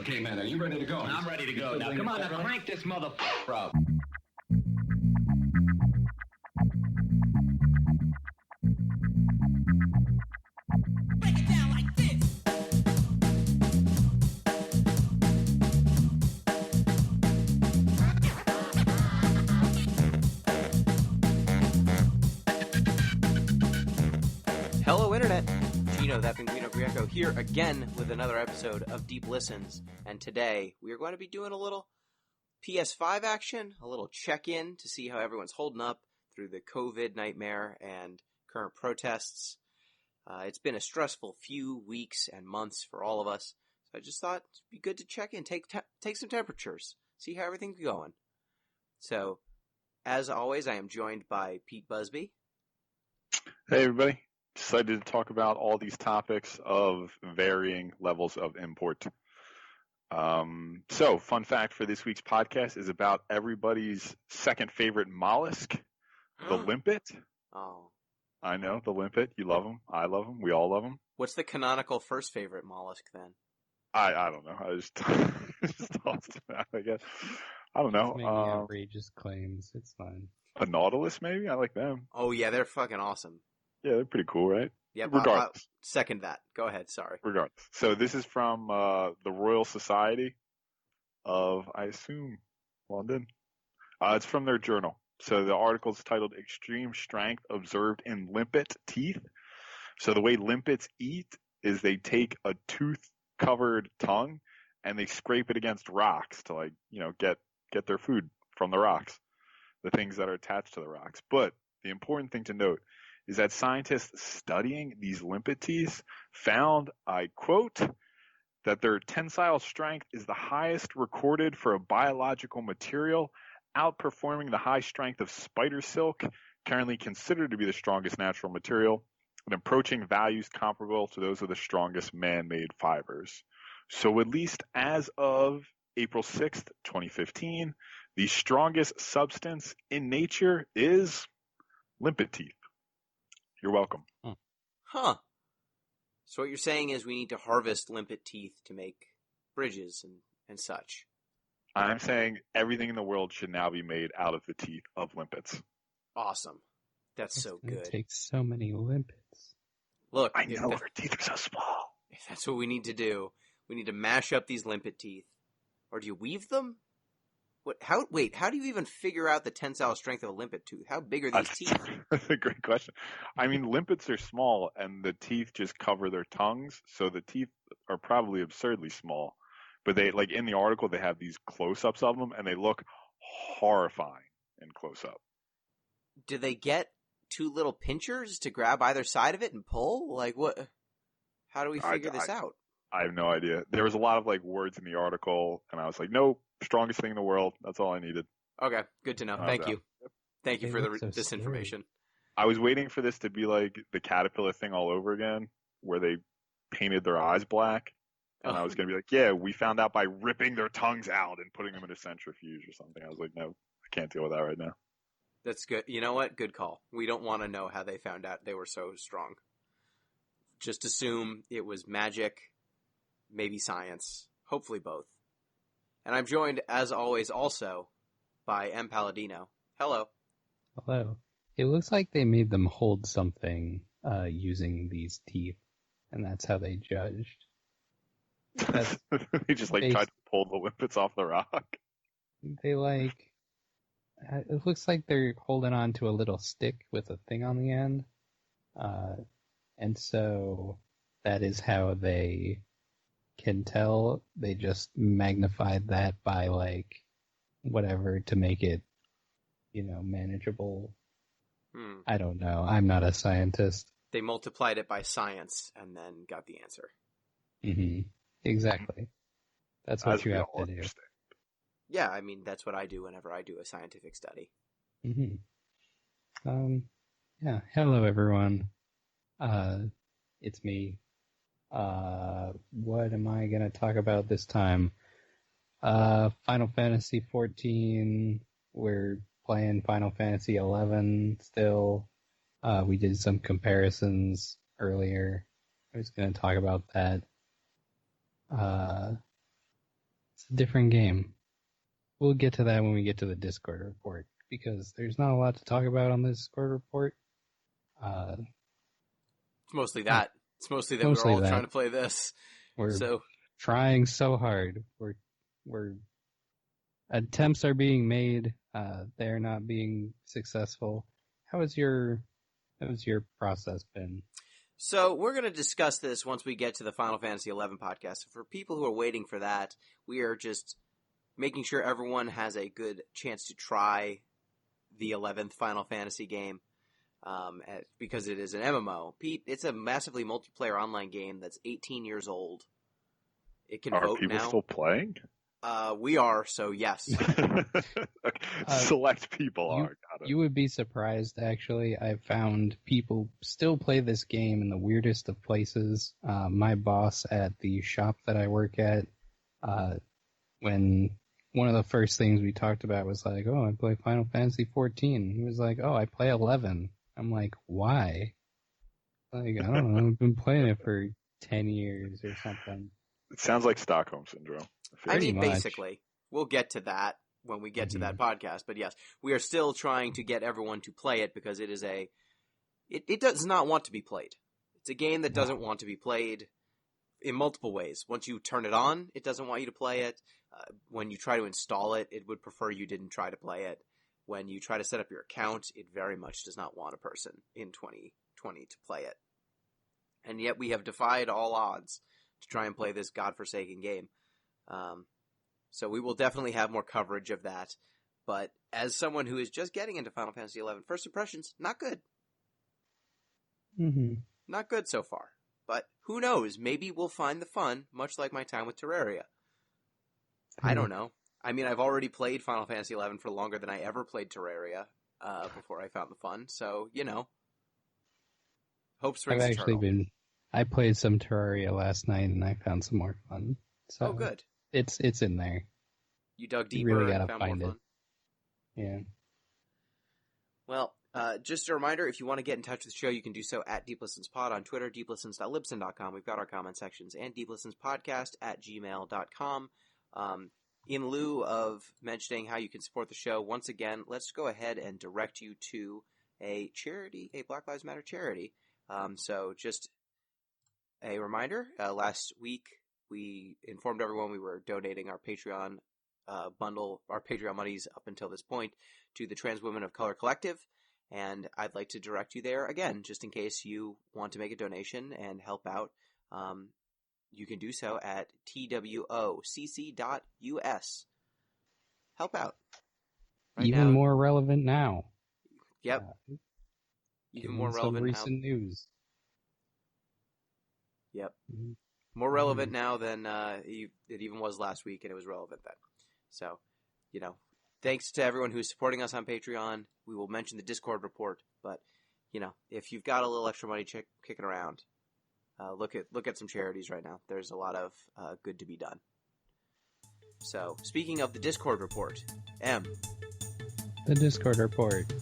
Okay, man, are you ready to go? I'm ready to go. Now, come on, now crank this motherfucker up. Break it down like this. Hello, Internet. Gino, that Pinguino Greco here again with another episode of Deep Listens. And today we are going to be doing a little PS5 action, a little check-in to see how everyone's holding up through the COVID nightmare and current protests. It's been a stressful few weeks and months for all of us. So I just thought it'd be good to check in, take some temperatures, see how everything's going. So, as always, I am joined by Pete Busby. Hey, everybody. Excited to talk about all these topics of varying levels of import. So, fun fact for this week's podcast is about everybody's second favorite mollusk, the limpet. Oh. I know, the limpet. You love them. I love them. We all love them. What's the canonical first favorite mollusk then? I don't know. I just tossed it out, I guess. I don't know. Just making outrageous claims. It's fine. A nautilus, maybe? I like them. Oh, yeah, they're fucking awesome. Yeah, they're pretty cool, right? Yep, Regardless. I'll second that. Go ahead, sorry. Regardless. So this is from the Royal Society of, I assume, London. It's from their journal. So the article is titled Extreme Strength Observed in Limpet Teeth. So the way limpets eat is they take a tooth-covered tongue and they scrape it against rocks to get their food from the rocks, the things that are attached to the rocks. But the important thing to note is that scientists studying these limpet teeth found, I quote, that their tensile strength is the highest recorded for a biological material, outperforming the high strength of spider silk, currently considered to be the strongest natural material, and approaching values comparable to those of the strongest man-made fibers. So at least as of April 6th, 2015, the strongest substance in nature is limpet teeth. You're welcome. Huh. So what you're saying is we need to harvest limpet teeth to make bridges and such. I'm saying everything in the world should now be made out of the teeth of limpets. Awesome. That's so good. It takes so many limpets. Look, I know, our teeth are so small. If that's what we need to do, we need to mash up these limpet teeth. Or do you weave them? How do you even figure out the tensile strength of a limpet tooth? How big are these teeth? That's a great question. I mean, limpets are small, and the teeth just cover their tongues, so the teeth are probably absurdly small. But they, like in the article, they have these close-ups of them, and they look horrifying in close-up. Do they get two little pinchers to grab either side of it and pull? Like what? How do we figure this out? I have no idea. There was a lot of words in the article, and I was like, nope, strongest thing in the world. That's all I needed. Okay, good to know. Thank you. Thank you for this information. I was waiting for this to be like the caterpillar thing all over again, where they painted their eyes black. And I was going to be like, yeah, we found out by ripping their tongues out and putting them in a centrifuge or something. I was like, no, I can't deal with that right now. That's good. You know what? Good call. We don't want to know how they found out they were so strong. Just assume it was magic, maybe science, hopefully both. And I'm joined, as always, also by M. Palladino. Hello. Hello. It looks like they made them hold something using these teeth, and that's how they judged. They just tried to pull the limpets off the rock. They it looks like they're holding on to a little stick with a thing on the end. And so that is how they can tell. They just magnified that by whatever to make it, manageable. I don't know. I'm not a scientist. They multiplied it by science and then got the answer. Mm-hmm. Exactly. That's what you have to do. Yeah, I mean, that's what I do whenever I do a scientific study. Mm-hmm. Yeah. Hello, everyone. It's me. What am I going to talk about this time? Final Fantasy 14. We're playing Final Fantasy 11 still. We did some comparisons earlier. I was going to talk about that. a different game. We'll get to that when we get to the Discord report, because there's not a lot to talk about on the Discord report. It's mostly that. It's mostly that Mostly we're all that. trying to play this. We're trying so hard. We're attempts are being made. They're not being successful. How has your process been? So we're going to discuss this once we get to the Final Fantasy XI podcast. For people who are waiting for that, we are just making sure everyone has a good chance to try the 11th Final Fantasy game, because it is an MMO. Pete, it's a massively multiplayer online game that's 18 years old. It can vote now. Are people still playing? We are, so yes. Select people are. Got it. You would be surprised, actually. I've found people still play this game in the weirdest of places. My boss at the shop that I work at, when one of the first things we talked about was like, oh, I play Final Fantasy 14. He was like, oh, I play 11. I'm like, why? Like, I don't know. I've been playing it for 10 years or something. It sounds like Stockholm Syndrome. I mean, much. basically. We'll get to that when we get to that podcast. But yes, we are still trying to get everyone to play it because it is it does not want to be played. It's a game that doesn't want to be played in multiple ways. Once you turn it on, it doesn't want you to play it. When you try to install it, it would prefer you didn't try to play it. When you try to set up your account, it very much does not want a person in 2020 to play it. And yet we have defied all odds to try and play this godforsaken game. So we will definitely have more coverage of that. But as someone who is just getting into Final Fantasy XI, first impressions, not good. Mm-hmm. Not good so far. But who knows? Maybe we'll find the fun, much like my time with Terraria. I don't know. I mean, I've already played Final Fantasy XI for longer than I ever played Terraria before I found the fun. So, hope springs eternal. I played some Terraria last night and I found some more fun. So good. It's in there. You dug deeper really and gotta found find more fun. Yeah. Well, just a reminder, if you want to get in touch with the show, you can do so at DeepListensPod on Twitter, deeplistens.libsyn.com. We've got our comment sections, and deeplistenspodcast@gmail.com. In lieu of mentioning how you can support the show, once again, let's go ahead and direct you to a charity, a Black Lives Matter charity. So just a reminder, last week we informed everyone we were donating our Patreon bundle, our Patreon monies up until this point, to the Trans Women of Color Collective. And I'd like to direct you there again, just in case you want to make a donation and help out. You can do so at twocc.us. Help out. Even more relevant now. Yep. Even more relevant now. Recent news. Yep. More relevant now than it even was last week, and it was relevant then. So, thanks to everyone who's supporting us on Patreon. We will mention the Discord report, but, if you've got a little extra money kicking around, look at some charities right now. There's a lot of good to be done. So, speaking of the Discord report, M. The Discord report.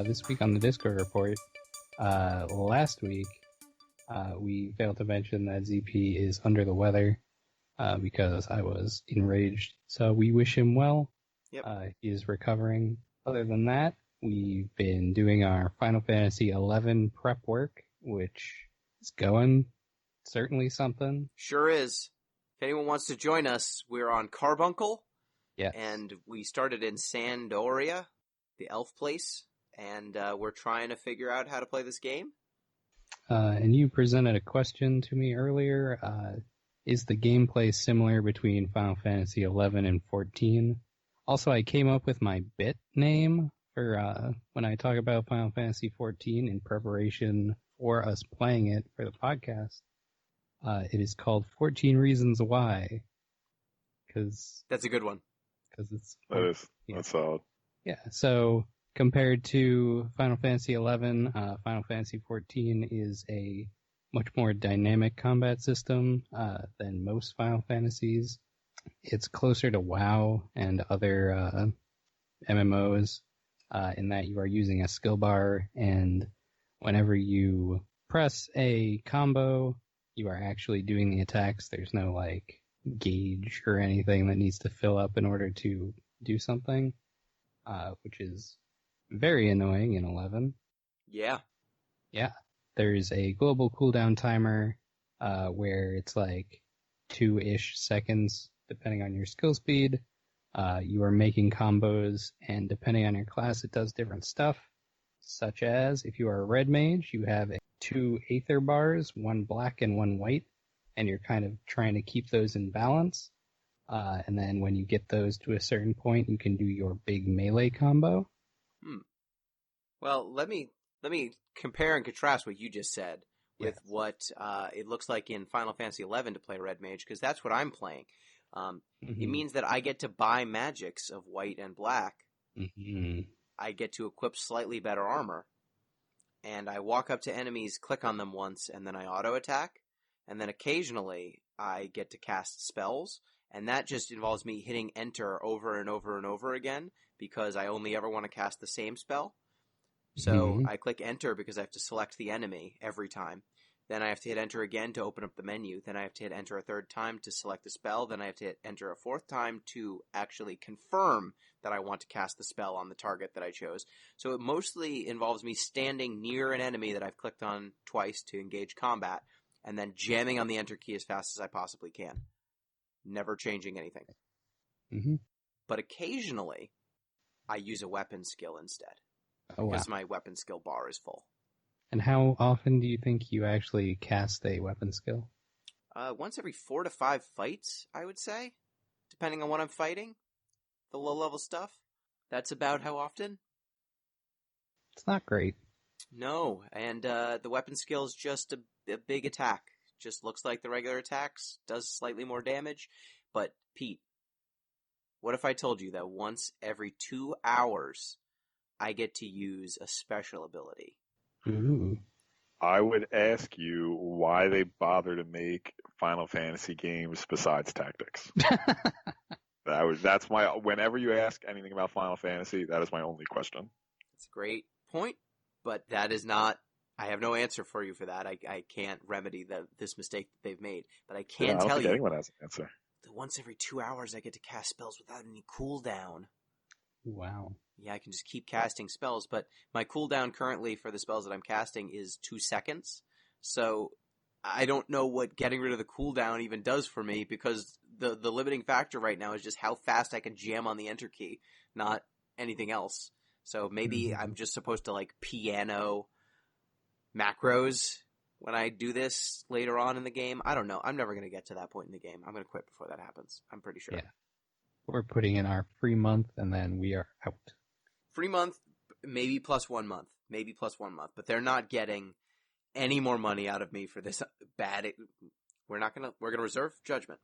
This week on the Discord report, last week, we failed to mention that ZP is under the weather because I was enraged. So we wish him well. Yep. He is recovering. Other than that, we've been doing our Final Fantasy XI prep work, which is going. Certainly something. Sure is. If anyone wants to join us, we're on Carbuncle. Yes. And we started in Sandoria, the elf place. And we're trying to figure out how to play this game. And you presented a question to me earlier. Is the gameplay similar between Final Fantasy XI and 14? Also, I came up with my bit name for when I talk about Final Fantasy 14 in preparation for us playing it for the podcast. It is called 14 Reasons Why. That's a good one. Because it's... That's solid. Yeah, so... Compared to Final Fantasy XI, Final Fantasy XIV is a much more dynamic combat system than most Final Fantasies. It's closer to WoW and other MMOs in that you are using a skill bar, and whenever you press a combo, you are actually doing the attacks. There's no like gauge or anything that needs to fill up in order to do something, which is very annoying in 11. Yeah. Yeah. There's a global cooldown timer where it's like 2-ish seconds depending on your skill speed. You are making combos, and depending on your class, it does different stuff, such as if you are a red mage, you have 2 aether bars, 1 black and 1 white, and you're kind of trying to keep those in balance. And then when you get those to a certain point, you can do your big melee combo. Well, let me compare and contrast what you just said with what it looks like in Final Fantasy XI to play Red Mage, because that's what I'm playing. It means that I get to buy magics of white and black. I get to equip slightly better armor. And I walk up to enemies, click on them once, and then I auto-attack. And then occasionally I get to cast spells. And that just involves me hitting enter over and over and over again, because I only ever want to cast the same spell. So I click enter because I have to select the enemy every time. Then I have to hit enter again to open up the menu. Then I have to hit enter a third time to select the spell. Then I have to hit enter a fourth time to actually confirm that I want to cast the spell on the target that I chose. So it mostly involves me standing near an enemy that I've clicked on twice to engage combat, and then jamming on the enter key as fast as I possibly can. Never changing anything. But occasionally, I use a weapon skill instead. Because my weapon skill bar is full. And how often do you think you actually cast a weapon skill? Once every 4 to 5 fights, I would say. Depending on what I'm fighting. The low-level stuff. That's about how often. It's not great. No, and the weapon skill is just a big attack. Just looks like the regular attacks, does slightly more damage. But, Pete, what if I told you that once every 2 hours, I get to use a special ability? Ooh. I would ask you why they bother to make Final Fantasy games besides tactics. That's my, whenever you ask anything about Final Fantasy, that is my only question. It's a great point, but that is not, I have no answer for you for that. I can't remedy this mistake that they've made, but I can I don't tell think you anyone has an answer. that once every 2 hours I get to cast spells without any cooldown. Wow. Yeah, I can just keep casting spells, but my cooldown currently for the spells that I'm casting is 2 seconds. So I don't know what getting rid of the cooldown even does for me, because the limiting factor right now is just how fast I can jam on the enter key, not anything else. So maybe I'm just supposed to like piano macros when I do this later on in the game. I don't know. I'm never going to get to that point in the game. I'm going to quit before that happens. I'm pretty sure. Yeah. We're putting in our free month, and then we are out. Free month, maybe plus 1 month. Maybe plus 1 month. But they're not getting any more money out of me for this bad. We're going to reserve judgment.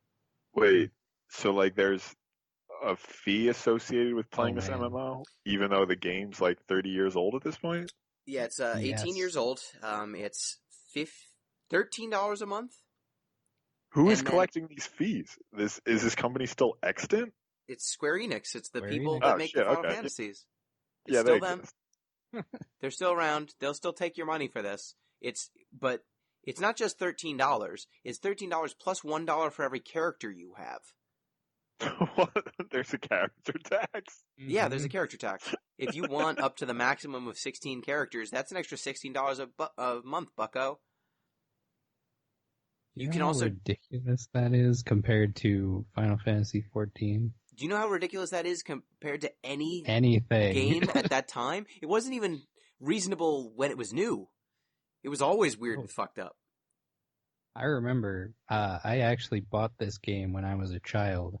Wait, so like there's a fee associated with playing this man. MMO, even though the game's like 30 years old at this point? Yeah, it's 18 years old. It's $13 a month. Who is And then- collecting these fees? Is this company still extant? It's Square Enix. It's the Square people Enix. that Oh, make shit, the Final okay. Fantasies. It's Yeah, still they them. exist. They're still around. They'll still take your money for this. But it's not just $13. It's $13 plus $1 for every character you have. What? There's a character tax? Yeah, there's a character tax. If you want up to the maximum of 16 characters, that's an extra $16 a month, bucko. You can know also... how ridiculous that is compared to Final Fantasy 14. Do you know how ridiculous that is compared to Anything. game at that time? It wasn't even reasonable when it was new. It was always weird and fucked up. I remember I actually bought this game when I was a child,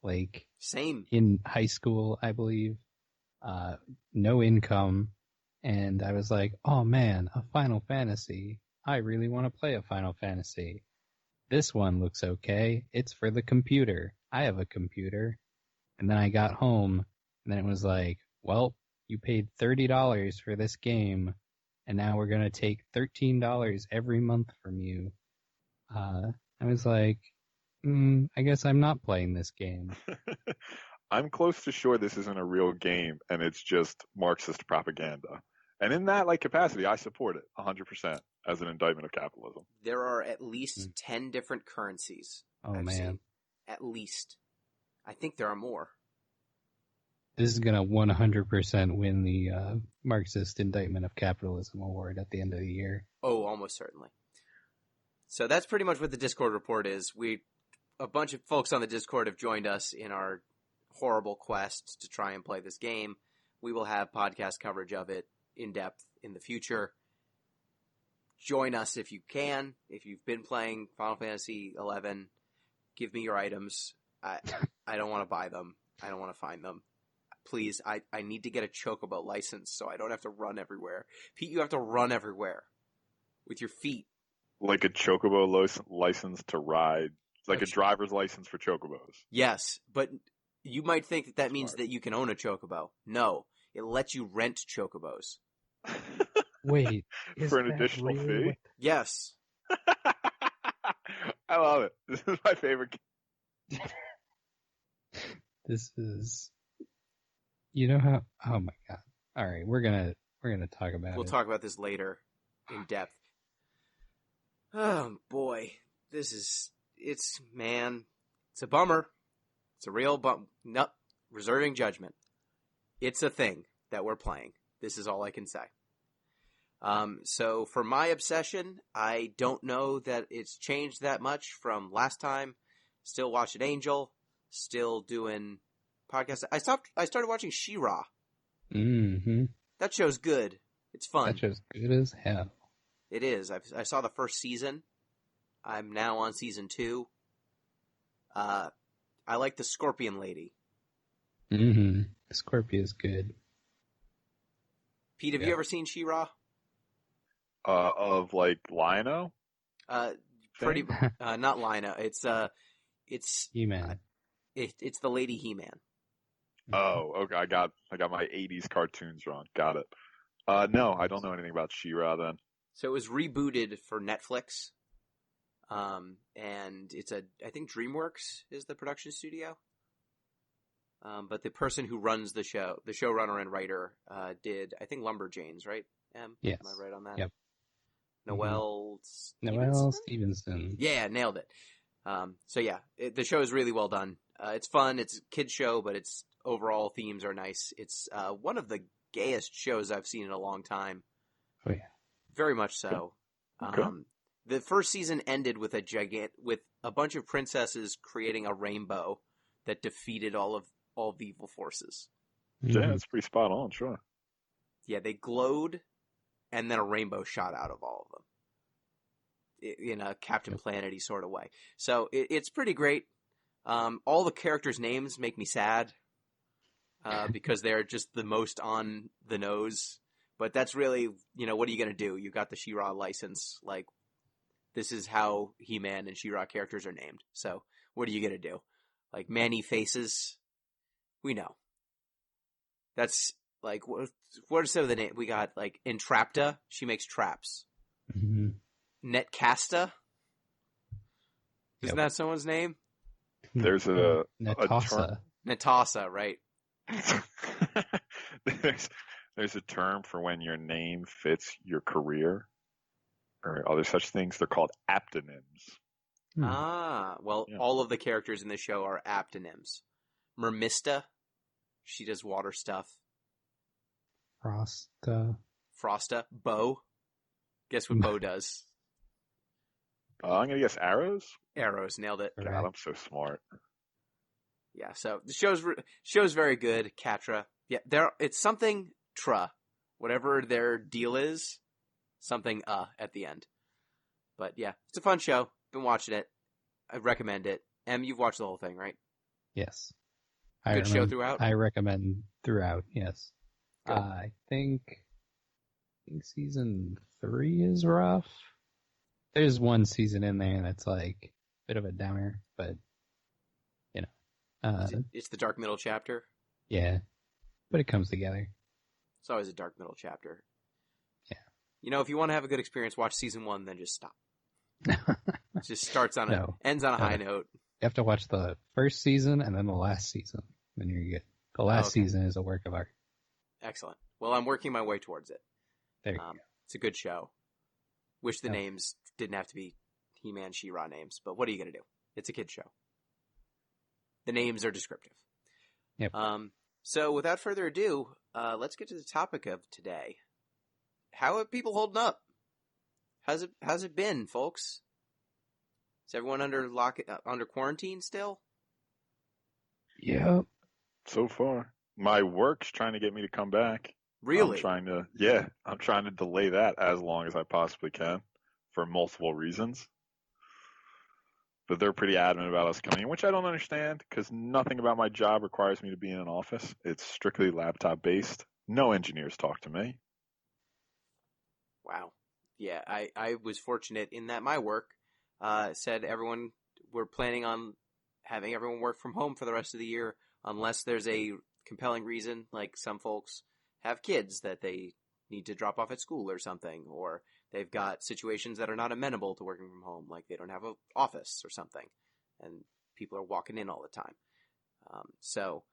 like Same. in high school, I believe. No income, and I was like, oh man, a Final Fantasy. I really want to play a Final Fantasy. This one looks okay. It's for the computer. I have a computer. And then I got home, and then it was like, well, you paid $30 for this game, and now we're going to take $13 every month from you. I was like, I guess I'm not playing this game. I'm close to sure this isn't a real game and it's just Marxist propaganda. And in that capacity, I support it 100% as an indictment of capitalism. There are at least 10 different currencies. Oh, I've man. seen. At least. I think there are more. This is going to 100% win the Marxist Indictment of Capitalism Award at the end of the year. Oh, almost certainly. So that's pretty much what the Discord report is. A bunch of folks on the Discord have joined us in our horrible quest to try and play this game. We will have podcast coverage of it in depth in the future. Join us if you can. If you've been playing Final Fantasy XI, give me your items. I don't want to buy them. I don't want to find them. Please, I need to get a Chocobo license so I don't have to run everywhere. Pete, you have to run everywhere with your feet. Like a Chocobo license to ride. Like a driver's license for Chocobos. Yes, but you might think that means that you can own a Chocobo. No, it lets you rent Chocobos. Wait. For an additional fee? Yes. I love it. This is my favorite game. This is... You know how... Oh my god. Alright, we're gonna talk about it. We'll talk about this later in depth. Oh boy. It's a bummer. It's a real bummer. No, reserving judgment. It's a thing that we're playing. This is all I can say. So for my obsession, I don't know that it's changed that much from last time. Still watching Angel. Still doing podcasts. I started watching She-Ra. Mm-hmm. That show's good. It's fun. That show's good as hell. It is. I saw the first season. I'm now on season 2. I like the Scorpion Lady. Mm-hmm. Scorpion's good. Pete, have you ever seen She-Ra? Of Lino? Pretty not Lina. It's He-Man. It's the Lady He-Man. Oh, okay. I got my 80s cartoons wrong. Got it. No, I don't know anything about She-Ra then. So it was rebooted for Netflix. And I think DreamWorks is the production studio. But the person who runs the show, the showrunner and writer, did, I think, Lumberjanes, right? Yes. Am I right on that? Yep. Noelle Stevenson. Yeah, nailed it. So yeah, the show is really well done. It's fun. It's a kid's show, but its overall themes are nice. It's one of the gayest shows I've seen in a long time. Oh yeah. Very much so. Okay. The first season ended with with a bunch of princesses creating a rainbow that defeated all the evil forces. Yeah, it's pretty spot on, sure. Yeah, they glowed, and then a rainbow shot out of all of them in a Captain Planet-y sort of way. So it's pretty great. All the characters' names make me sad because they're just the most on the nose. But that's really, what are you going to do? You got the She-Ra license. This is how He-Man and She-Ra characters are named. So what are you going to do? Manny Faces? We know. That's, what are some of the names? We got, Entrapta. She makes traps. Mm-hmm. Netcasta? Isn't that someone's name? There's a Natasa. Natasa, right. There's a term for when your name fits your career or other such things. They're called aptonyms. Well, all of the characters in the show are aptonyms. Mermista, she does water stuff. Frosta. Bo. Guess what Bo does? I'm going to guess arrows. Arrows, nailed it. God, I'm so smart. Yeah, so the show's very good. Catra. Yeah, it's something tra. Whatever their deal is, something at the end. But yeah, it's a fun show. Been watching it. I recommend it. Em, you've watched the whole thing, right? Yes. Good show throughout? I recommend throughout, yes. Good. I think season 3 is rough. There's one season in there that's a bit of a downer, but it's the dark middle chapter. Yeah, but it comes together. It's always a dark middle chapter. Yeah. If you want to have a good experience, watch season 1, then just stop. It just starts ends on a high note. have to watch the first season and then the last season. Then you're good. The last season is a work of art. Excellent. Well, I'm working my way towards it. There you go. It's a good show. Wish the names didn't have to be He-Man, She-Ra names, but what are you going to do? It's a kid's show. The names are descriptive. Yep. So without further ado, let's get to the topic of today. How are people holding up? How's it been, folks? Is everyone under quarantine still? Yep. So far, my work's trying to get me to come back. Really? I'm trying to delay that as long as I possibly can for multiple reasons. But they're pretty adamant about us coming in, which I don't understand because nothing about my job requires me to be in an office. It's strictly laptop based. No engineers talk to me. Wow. Yeah, I was fortunate in that my work said we're planning on having everyone work from home for the rest of the year unless there's a compelling reason, like some folks have kids that they need to drop off at school or something, or they've got situations that are not amenable to working from home, like they don't have an office or something, and people are walking in all the time. So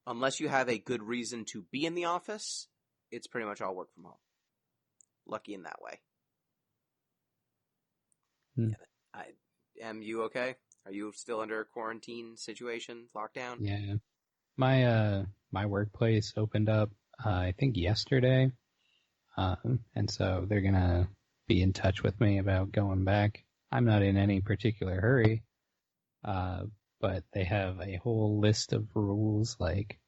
unless you have a good reason to be in the office, it's pretty much all work from home. Lucky in that way. Am you okay? Are you still under a quarantine situation, lockdown? Yeah. My workplace opened up, I think yesterday. And so they're going to be in touch with me about going back. I'm not in any particular hurry. But they have a whole list of rules, like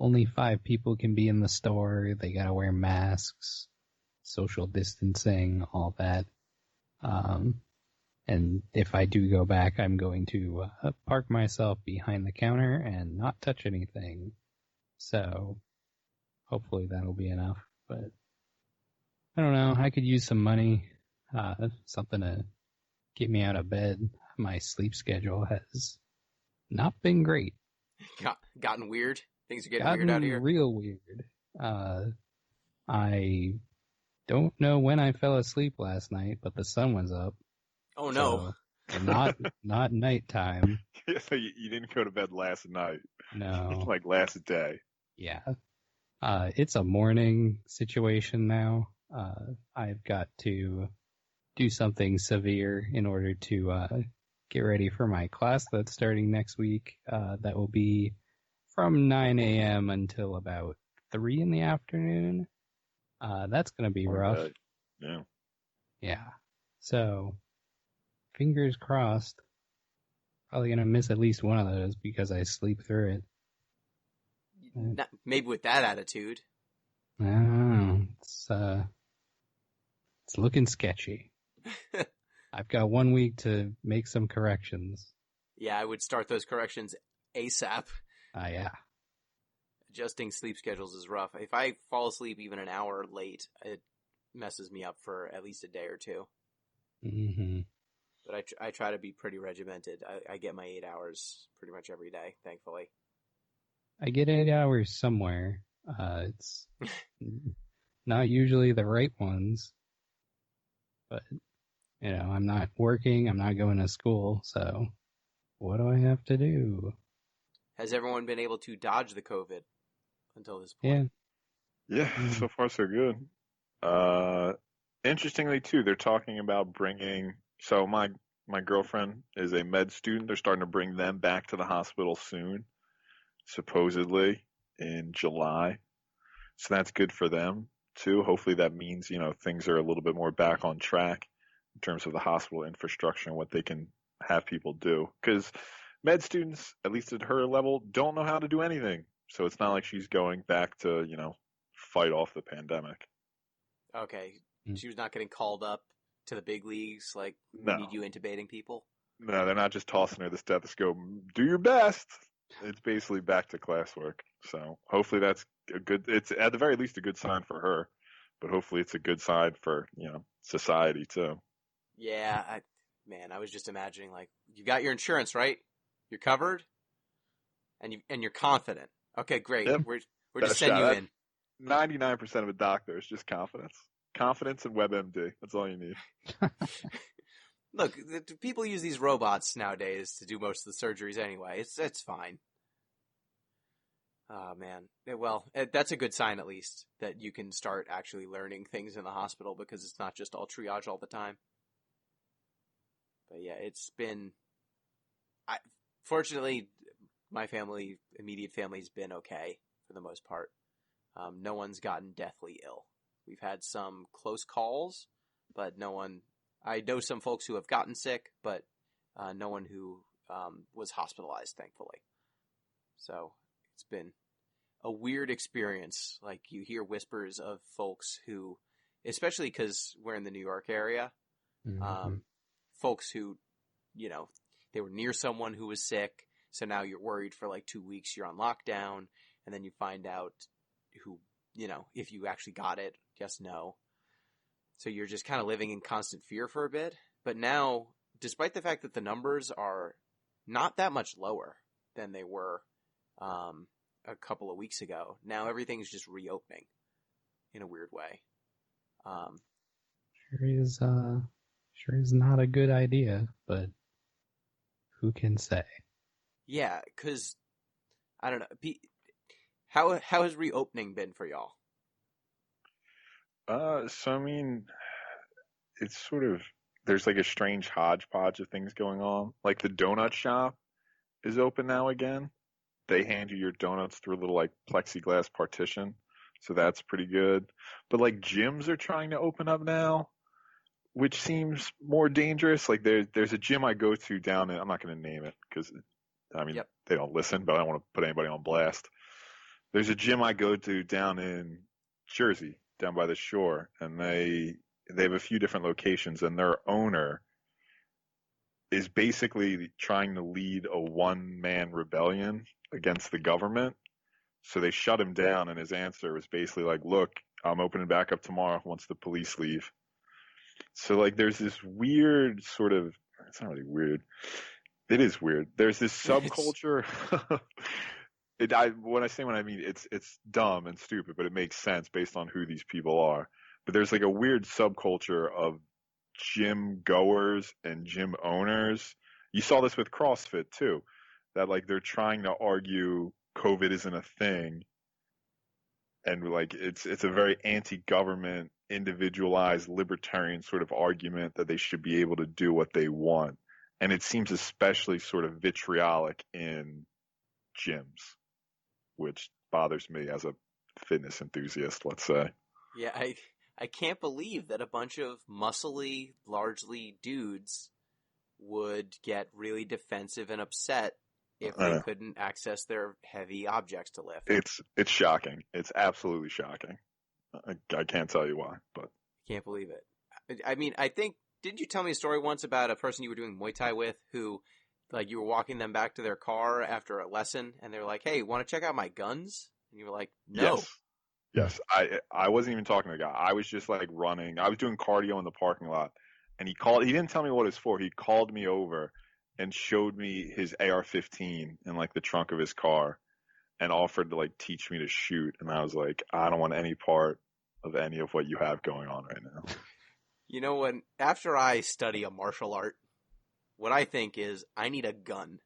only 5 people can be in the store. They got to wear masks, social distancing, all that. And if I do go back, I'm going to park myself behind the counter and not touch anything. So hopefully that'll be enough. But I don't know. I could use some money, something to get me out of bed. My sleep schedule has not been great. Gotten weird? Things are getting weird out here? Real weird. I don't know when I fell asleep last night, but the sun was up. Oh no! So not nighttime. So you didn't go to bed last night. No. Like last day. Yeah. It's a morning situation now. I've got to do something severe in order to get ready for my class that's starting next week. That will be from 9 a.m. until about 3 in the afternoon. That's going to be rough. Okay. Yeah. Yeah. So, fingers crossed. Probably going to miss at least one of those because I sleep through it. Maybe with that attitude. Oh, it's looking sketchy. I've got 1 week to make some corrections. Yeah, I would start those corrections ASAP. Yeah. Adjusting sleep schedules is rough. If I fall asleep even an hour late, it messes me up for at least a day or two. Mm-hmm. But I try to be pretty regimented. I get my 8 hours pretty much every day, thankfully. I get 8 hours somewhere. It's not usually the right ones. But, I'm not working. I'm not going to school. So what do I have to do? Has everyone been able to dodge the COVID until this point? Yeah, so far so good. Interestingly, too, they're talking about bringing... So my girlfriend is a med student. They're starting to bring them back to the hospital soon, supposedly in July. So that's good for them, too. Hopefully that means, things are a little bit more back on track in terms of the hospital infrastructure and what they can have people do. Because med students, at least at her level, don't know how to do anything. So it's not like she's going back to, fight off the pandemic. Okay. She was not getting called up to the big leagues, like, No. need you intubating people? No, they're not just tossing her the stethoscope. Do your best. It's basically back to classwork. So hopefully that's it's at the very least a good sign for her, but hopefully it's a good sign for, society too. Yeah, I was just imagining, like, you got your insurance, right? You're covered? And you're confident. Okay, great. Yep. We're just sending you in. 99% of a doctor is just confidence. Confidence and WebMD. That's all you need. Look, people use these robots nowadays to do most of the surgeries anyway. It's fine. Oh, man. Well, that's a good sign, at least, that you can start actually learning things in the hospital because it's not just all triage all the time. But yeah, it's been... Fortunately, my family, immediate family's been okay for the most part. No one's gotten deathly ill. We've had some close calls, but no one... I know some folks who have gotten sick, but no one who was hospitalized, thankfully. So it's been a weird experience. Like, you hear whispers of folks who, especially because we're in the New York area, folks who, you know, they were near someone who was sick, so now you're worried for like 2 weeks, you're on lockdown, and then you find out who, you know, if you actually got it, yes, no. So you're just kind of living in constant fear for a bit. But now, despite the fact that the numbers are not that much lower than they were a couple of weeks ago, now everything's just reopening in a weird way. Sure is not a good idea, but who can say? Yeah, because, I don't know. How has reopening been for y'all? So I mean, it's sort of, there's like a strange hodgepodge of things going on. Like the donut shop is open now again. They hand you your donuts through a little like plexiglass partition. So that's pretty good. But like gyms are trying to open up now, which seems more dangerous. Like there's a gym I go to down in, I'm not going to name it because I mean, They don't listen, but I don't want to put anybody on blast. There's a gym I go to down in Jersey, down by the shore, and they have a few different locations, and their owner is basically trying to lead a one-man rebellion against the government. So they shut him down, and his answer was basically like, look, I'm opening back up tomorrow once the police leave. So like there's this weird sort of, it's not really weird. It is weird. There's this subculture. When I mean it's dumb and stupid, but it makes sense based on who these people are. But there's like a weird subculture of gym goers and gym owners. You saw this with CrossFit too, that like they're trying to argue COVID isn't a thing, and like it's a very anti-government, individualized, libertarian sort of argument that they should be able to do what they want, and it seems especially sort of vitriolic in gyms, which bothers me as a fitness enthusiast, let's say. Yeah, I can't believe that a bunch of muscly, largely dudes would get really defensive and upset if they couldn't access their heavy objects to lift. It's shocking. It's absolutely shocking. I can't tell you why, but can't believe it. I mean, I think, didn't you tell me a story once about a person you were doing Muay Thai with who, like, you were walking them back to their car after a lesson, and they're like, "Hey, want to check out my guns?" And you were like, "No." Yes. I wasn't even talking to the guy. I was just like running. I was doing cardio in the parking lot, and he didn't tell me what it's for. He called me over and showed me his AR-15 in like the trunk of his car and offered to like teach me to shoot. And I was like, I don't want any part of any of what you have going on right now. You know what? After I study a martial art, what I think is I need a gun.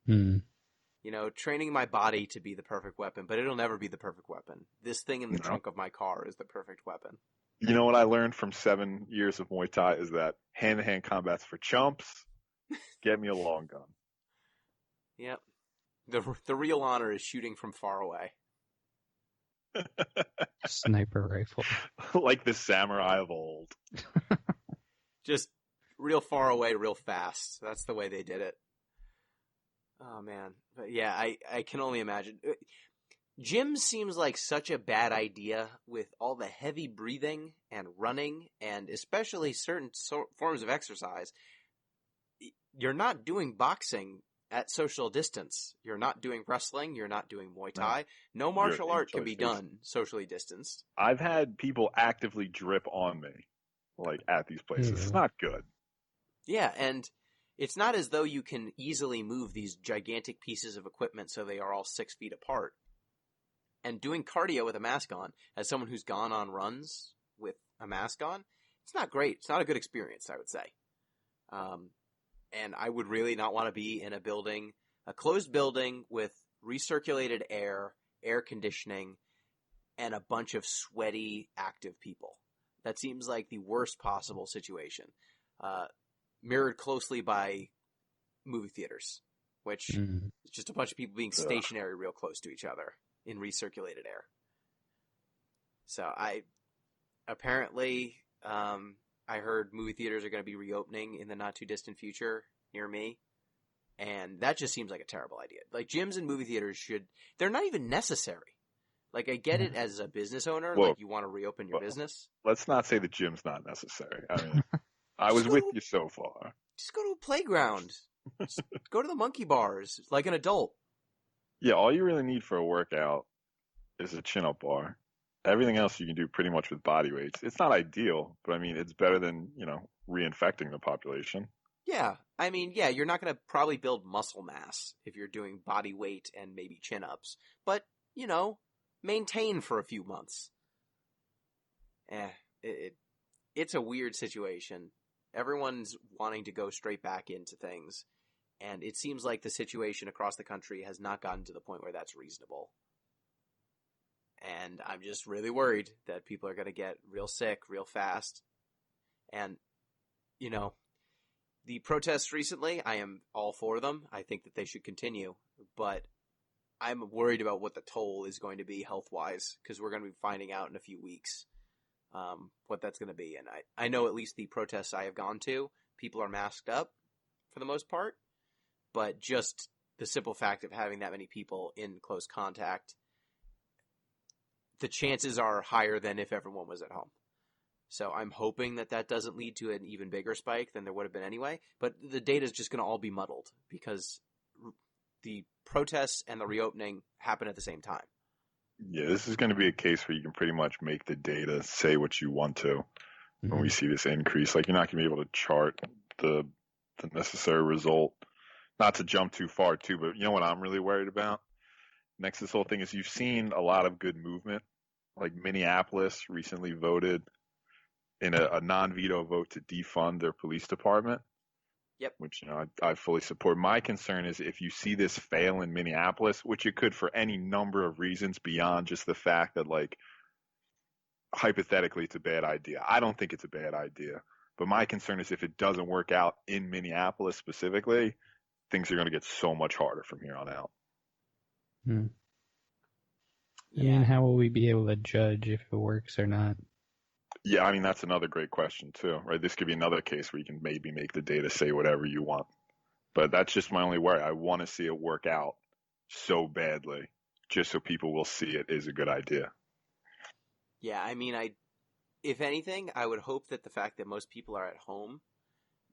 You know, training my body to be the perfect weapon, but it'll never be the perfect weapon. This thing in the trunk of my car is the perfect weapon. You know what I learned from 7 years of Muay Thai is that hand-to-hand combat's for chumps. Get me a long gun. Yep. The real honor is shooting from far away. Sniper rifle. Like the samurai of old. Just real far away, real fast. That's the way they did it. Oh, man. But yeah, I can only imagine. Gym seems like such a bad idea with all the heavy breathing and running, and especially certain forms of exercise. You're not doing boxing at social distance. You're not doing wrestling. You're not doing Muay Thai. No martial art can be done socially distanced. I've had people actively drip on me, like, at these places. It's not good. Yeah, and it's not as though you can easily move these gigantic pieces of equipment so they are all 6 feet apart. And doing cardio with a mask on, as someone who's gone on runs with a mask on, it's not great. It's not a good experience, I would say. And I would really not want to be in a closed building with recirculated air, air conditioning, and a bunch of sweaty, active people. That seems like the worst possible situation. Mirrored closely by movie theaters, which is just a bunch of people being stationary real close to each other in recirculated air. So I heard movie theaters are going to be reopening in the not too distant future near me. And that just seems like a terrible idea. Like, gyms and movie theaters they're not even necessary. Like, I get it as a business owner, Well, like you want to reopen your business. Let's not say the gym's not necessary. I mean, I was with you so far. Just go to a playground. Just go to the monkey bars like an adult. Yeah, all you really need for a workout is a chin-up bar. Everything else you can do pretty much with body weights. It's not ideal, but I mean, it's better than, reinfecting the population. Yeah. I mean, yeah, you're not going to probably build muscle mass if you're doing body weight and maybe chin-ups. But, maintain for a few months. It's a weird situation. Everyone's wanting to go straight back into things. And it seems like the situation across the country has not gotten to the point where that's reasonable. And I'm just really worried that people are going to get real sick real fast. And, the protests recently, I am all for them. I think that they should continue. But I'm worried about what the toll is going to be health-wise, because we're going to be finding out in a few weeks what that's going to be. And I know at least the protests I have gone to, people are masked up for the most part. But just the simple fact of having that many people in close contact, the chances are higher than if everyone was at home. So I'm hoping that doesn't lead to an even bigger spike than there would have been anyway. But the data is just going to all be muddled because the protests and the reopening happen at the same time. Yeah, this is going to be a case where you can pretty much make the data say what you want to when we see this increase. Like, you're not going to be able to chart the necessary result. Not to jump too far, too, but you know what I'm really worried about? Next to this whole thing is you've seen a lot of good movement. Like, Minneapolis recently voted in a non-veto vote to defund their police department. Yep. Which, I fully support. My concern is if you see this fail in Minneapolis, which it could for any number of reasons beyond just the fact that, like, hypothetically it's a bad idea. I don't think it's a bad idea. But my concern is if it doesn't work out in Minneapolis specifically, things are going to get so much harder from here on out. I mean, how will we be able to judge if it works or not? Yeah, I mean, that's another great question, too, right? This could be another case where you can maybe make the data say whatever you want. But that's just my only worry. I want to see it work out so badly, just so people will see it is a good idea. Yeah, I mean, if anything, I would hope that the fact that most people are at home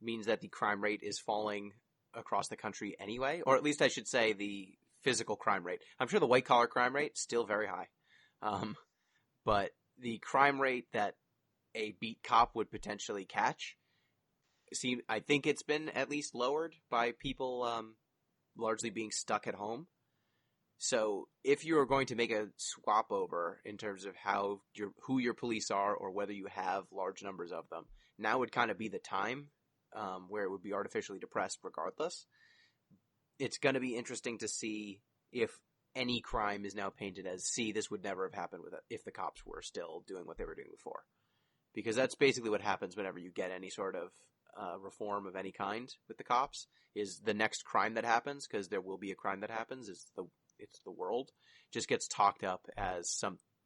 means that the crime rate is falling across the country anyway, or at least I should say the physical crime rate. I'm sure the white-collar crime rate is still very high. But the crime rate that a beat cop would potentially catch, I think it's been at least lowered by people largely being stuck at home. So if you are going to make a swap over in terms of who your police are or whether you have large numbers of them, now would kind of be the time where it would be artificially depressed regardless. It's going to be interesting to see if any crime is now painted as, this would never have happened if the cops were still doing what they were doing before. Because that's basically what happens whenever you get any sort of reform of any kind with the cops, is the next crime that happens, because there will be a crime that happens, it's the world, just gets talked up as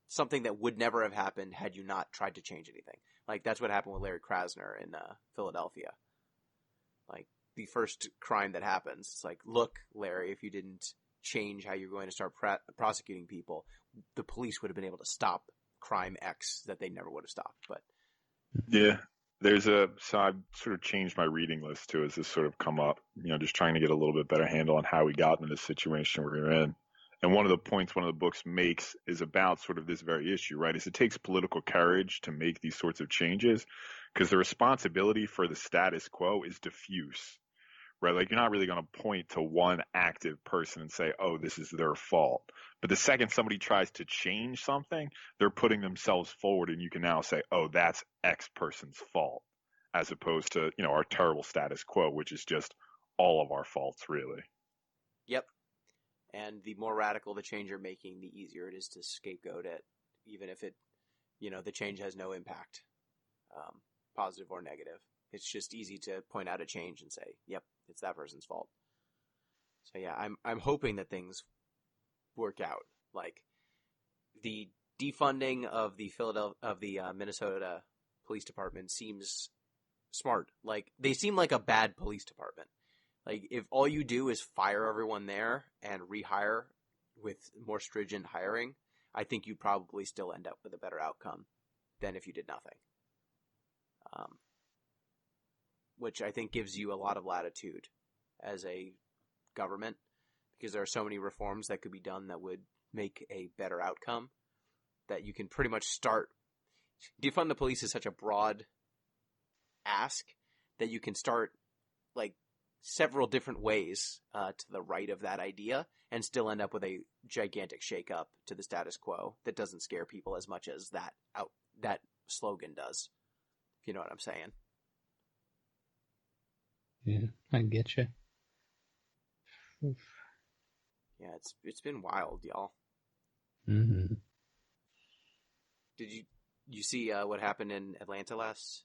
something that would never have happened had you not tried to change anything. Like, that's what happened with Larry Krasner in Philadelphia. Like, the first crime that happens, it's like, look, Larry, if you didn't change how you're going to start prosecuting people, the police would have been able to stop crime X that they never would have stopped. But yeah, so I've sort of changed my reading list too as this sort of come up, just trying to get a little bit better handle on how we got into this situation we're in. And one of the points one of the books makes is about sort of this very issue, right? Is it takes political courage to make these sorts of changes, because the responsibility for the status quo is diffuse, right? Like, you're not really going to point to one active person and say, oh, this is their fault. But the second somebody tries to change something, they're putting themselves forward, and you can now say, oh, that's X person's fault. as opposed to, our terrible status quo, which is just all of our faults, really. Yep. And the more radical the change you're making, the easier it is to scapegoat it, even if it, the change has no impact, positive or negative. It's just easy to point out a change and say, yep, it's that person's fault. So yeah, I'm hoping that things work out. Like the defunding of the Minnesota Police Department seems smart. Like they seem like a bad police department. Like if all you do is fire everyone there and rehire with more stringent hiring, I think you'd probably still end up with a better outcome than if you did nothing. Which I think gives you a lot of latitude as a government, because there are so many reforms that could be done that would make a better outcome, that you can pretty much start. Defund the police is such a broad ask that you can start like several different ways to the right of that idea and still end up with a gigantic shakeup to the status quo that doesn't scare people as much as that slogan does, if you know what I'm saying. Yeah, I get you. Yeah, it's been wild, y'all. Mm-hmm. Did you see what happened in Atlanta last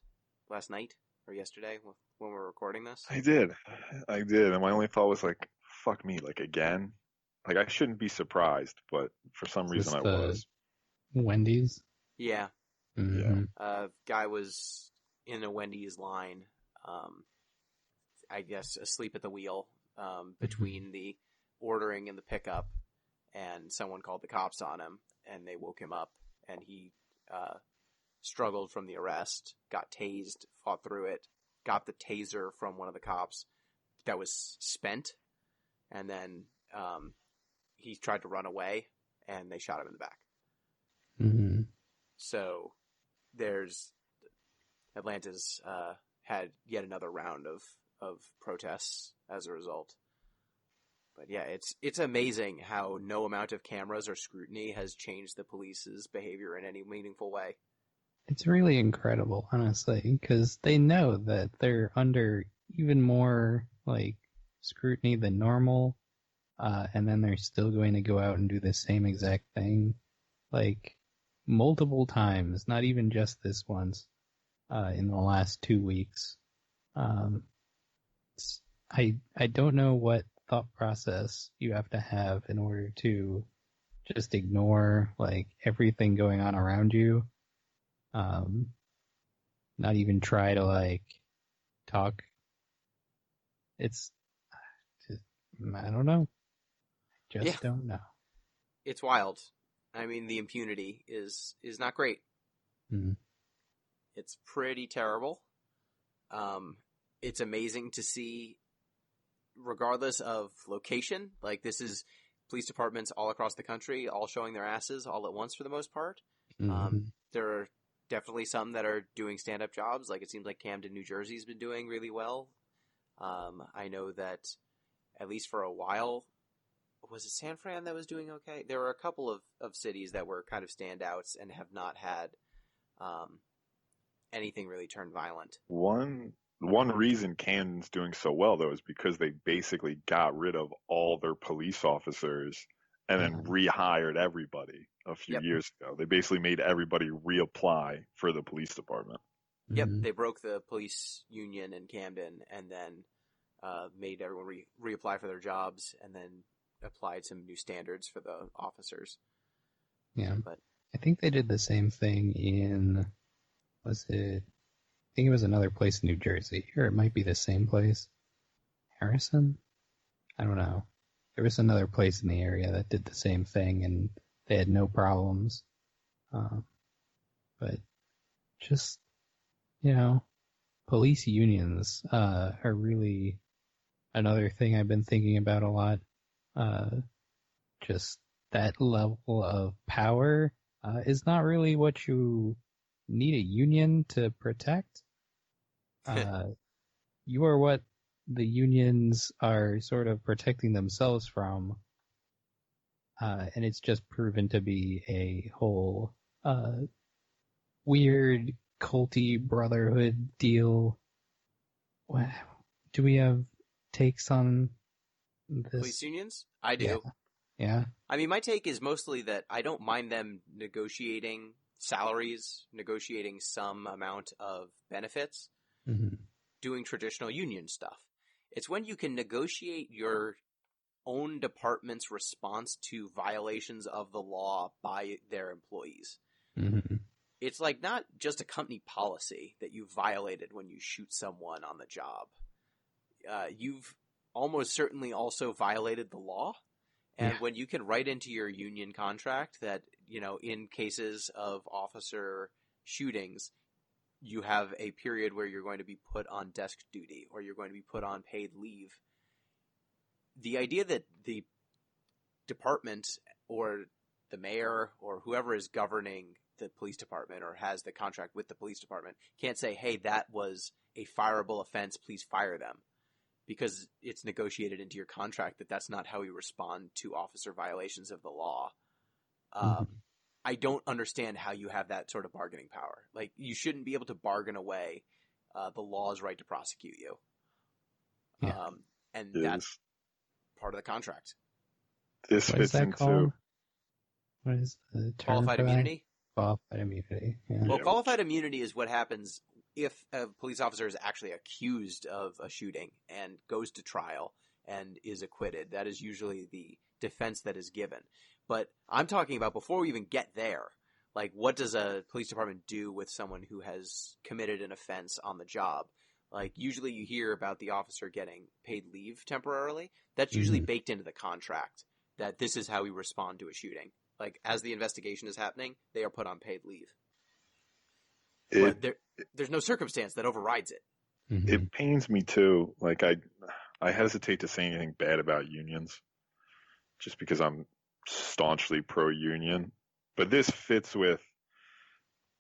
night or yesterday when we were recording this? I did. And my only thought was like, fuck me, like again? Like I shouldn't be surprised, but for some reason I was. Wendy's? Yeah. Mm-hmm. Guy was in a Wendy's line, I guess asleep at the wheel, between the ordering and the pickup, and someone called the cops on him, and they woke him up, and he struggled from the arrest, got tased, fought through it, got the taser from one of the cops that was spent, and then he tried to run away, and they shot him in the back. Mm-hmm. So Atlanta's had yet another round of protests as a result. But yeah, it's amazing how no amount of cameras or scrutiny has changed the police's behavior in any meaningful way. It's really incredible, honestly, because they know that they're under even more like scrutiny than normal, and then they're still going to go out and do the same exact thing, like multiple times, not even just this once, in the last 2 weeks. I don't know what thought process you have to have in order to just ignore like everything going on around you. Not even try to like talk. It's just, I don't know. Just don't know. It's wild. I mean, the impunity is not great. Mm. It's pretty terrible. It's amazing to see, regardless of location, like this is police departments all across the country, all showing their asses all at once for the most part. Mm-hmm. There are definitely some that are doing stand-up jobs. Like it seems like Camden, New Jersey's been doing really well. I know that at least for a while, was it San Fran that was doing okay? There were a couple of cities that were kind of standouts and have not had anything really turn violent. One reason Camden's doing so well, though, is because they basically got rid of all their police officers and then rehired everybody a few years ago. They basically made everybody reapply for the police department. Yep, they broke the police union in Camden and then made everyone reapply for their jobs and then applied some new standards for the officers. Yeah, but I think they did the same thing in, I think it was another place in New Jersey, or it might be the same place. Harrison? I don't know. There was another place in the area that did the same thing, and they had no problems. But just, police unions are really another thing I've been thinking about a lot. Just that level of power is not really what you need a union to protect. You are what the unions are sort of protecting themselves from, and it's just proven to be a whole weird culty brotherhood deal. Do we have takes on this? Police unions? I do. Yeah. I mean, my take is mostly that I don't mind them negotiating salaries, negotiating some amount of benefits, Mm-hmm. doing traditional union stuff. It's when you can negotiate your own department's response to violations of the law by their employees. Mm-hmm. It's like not just a company policy that you violated when you shoot someone on the job. You've almost certainly also violated the law. And when you can write into your union contract that, in cases of officer shootings, you have a period where you're going to be put on desk duty or you're going to be put on paid leave. The idea that the department or the mayor or whoever is governing the police department or has the contract with the police department can't say, hey, that was a fireable offense, please fire them. Because it's negotiated into your contract that that's not how we respond to officer violations of the law. I don't understand how you have that sort of bargaining power. Like, you shouldn't be able to bargain away the law's right to prosecute you. Yeah. And that's part of the contract. This What is fits that into called? What is the term Qualified for that? immunity? Qualified immunity. Yeah. Well, qualified immunity is what happens if a police officer is actually accused of a shooting and goes to trial and is acquitted. That is usually the defense that is given. But I'm talking about before we even get there. Like, what does a police department do with someone who has committed an offense on the job? Like, usually you hear about the officer getting paid leave temporarily. That's usually baked into the contract that this is how we respond to a shooting. Like, as the investigation is happening, they are put on paid leave. But there's no circumstance that overrides it. Mm-hmm. It pains me too. Like, I hesitate to say anything bad about unions just because I'm staunchly pro-union. But this fits with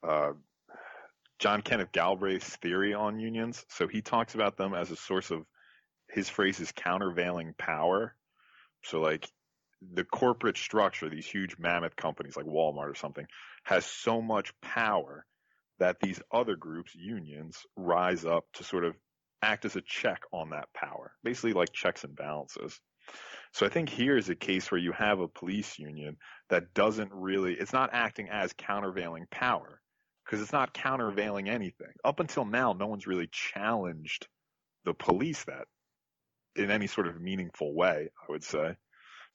John Kenneth Galbraith's theory on unions. So he talks about them as a source of, his phrase is countervailing power. So like the corporate structure, these huge mammoth companies like Walmart or something, has so much power that these other groups, unions, rise up to sort of act as a check on that power, basically like checks and balances. So I think here is a case where you have a police union that doesn't really, it's not acting as countervailing power because it's not countervailing anything. Up until now, no one's really challenged the police that in any sort of meaningful way, I would say.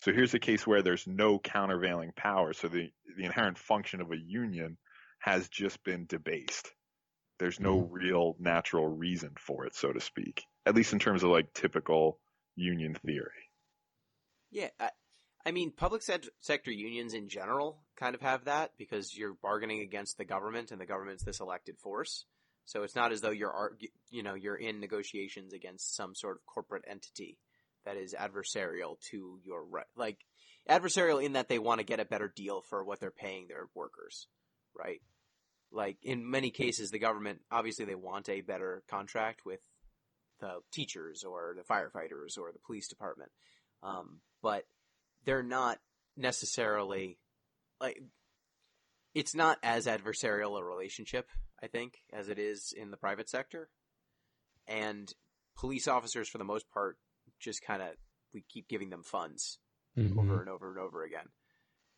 So here's a case where there's no countervailing power. So the inherent function of a union has just been debased. There's no real natural reason for it, so to speak, at least in terms of like typical union theory. Yeah, I mean, public sector unions in general kind of have that because you're bargaining against the government and the government's this elected force. So it's not as though you're in negotiations against some sort of corporate entity that is adversarial to your like adversarial in that they want to get a better deal for what they're paying their workers, right? Like in many cases, the government obviously they want a better contract with the teachers or the firefighters or the police department, but they're not necessarily like it's not as adversarial a relationship, I think, as it is in the private sector. And police officers, for the most part, just kind of we keep giving them funds over and over and over again.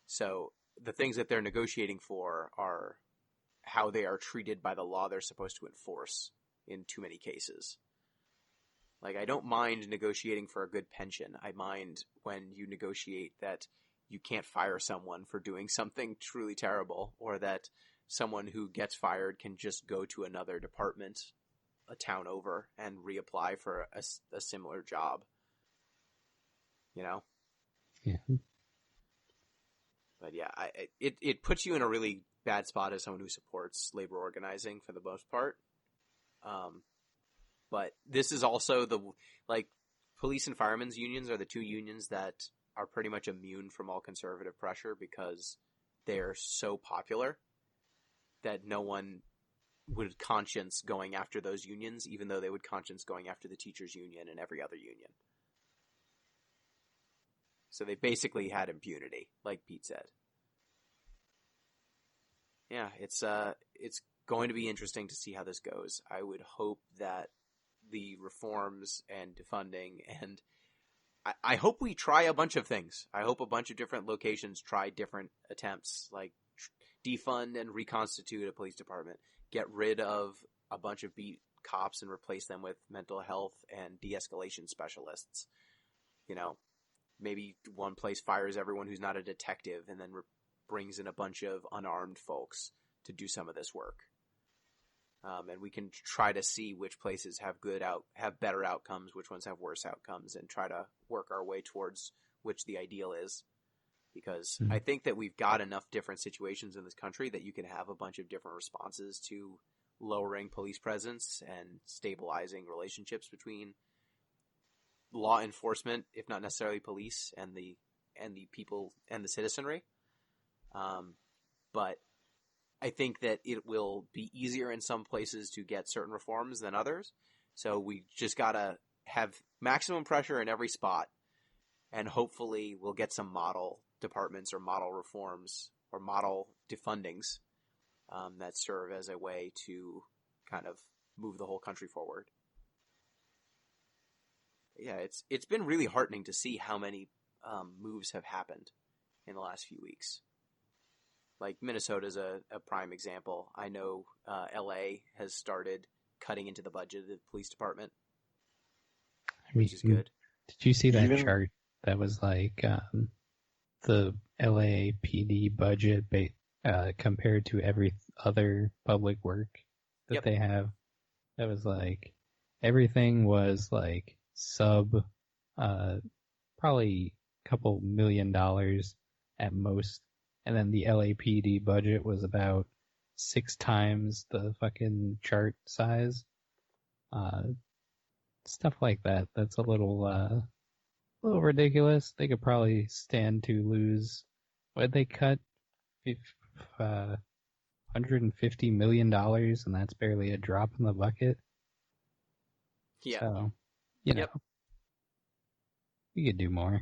So the things that they're negotiating for are how they are treated by the law they're supposed to enforce in too many cases. Like, I don't mind negotiating for a good pension. I mind when you negotiate that you can't fire someone for doing something truly terrible, or that someone who gets fired can just go to another department a town over and reapply for a similar job. You know? Yeah. But yeah, it puts you in a really bad spot as someone who supports labor organizing for the most part. But this is also police and firemen's unions are the two unions that are pretty much immune from all conservative pressure because they're so popular that no one would conscience going after those unions, even though they would conscience going after the teachers union and every other union. So they basically had impunity, like Pete said. Yeah, it's going to be interesting to see how this goes. I would hope that the reforms and defunding, and I hope we try a bunch of things. I hope a bunch of different locations try different attempts, like defund and reconstitute a police department, get rid of a bunch of beat cops and replace them with mental health and de-escalation specialists. You know, maybe one place fires everyone who's not a detective and then brings in a bunch of unarmed folks to do some of this work. And we can try to see which places have better outcomes, which ones have worse outcomes, and try to work our way towards which the ideal is. Because I think that we've got enough different situations in this country that you can have a bunch of different responses to lowering police presence and stabilizing relationships between law enforcement, if not necessarily police, and the people and the citizenry. But I think that it will be easier in some places to get certain reforms than others. So we just gotta have maximum pressure in every spot, and hopefully we'll get some model departments or model reforms or model defundings that serve as a way to kind of move the whole country forward. Yeah, it's been really heartening to see how many moves have happened in the last few weeks. Like Minnesota is a prime example. I know LA has started cutting into the budget of the police department, which is good. Did you see that chart that was like the LAPD budget compared to every other public work that they have? That was like everything was like sub probably a couple $1 million at most. And then the LAPD budget was about 6 times the fucking chart size. Stuff like that. That's a little ridiculous. They could probably stand to lose. What did they cut? $150 million, and that's barely a drop in the bucket. Yeah. So, you know, we could do more.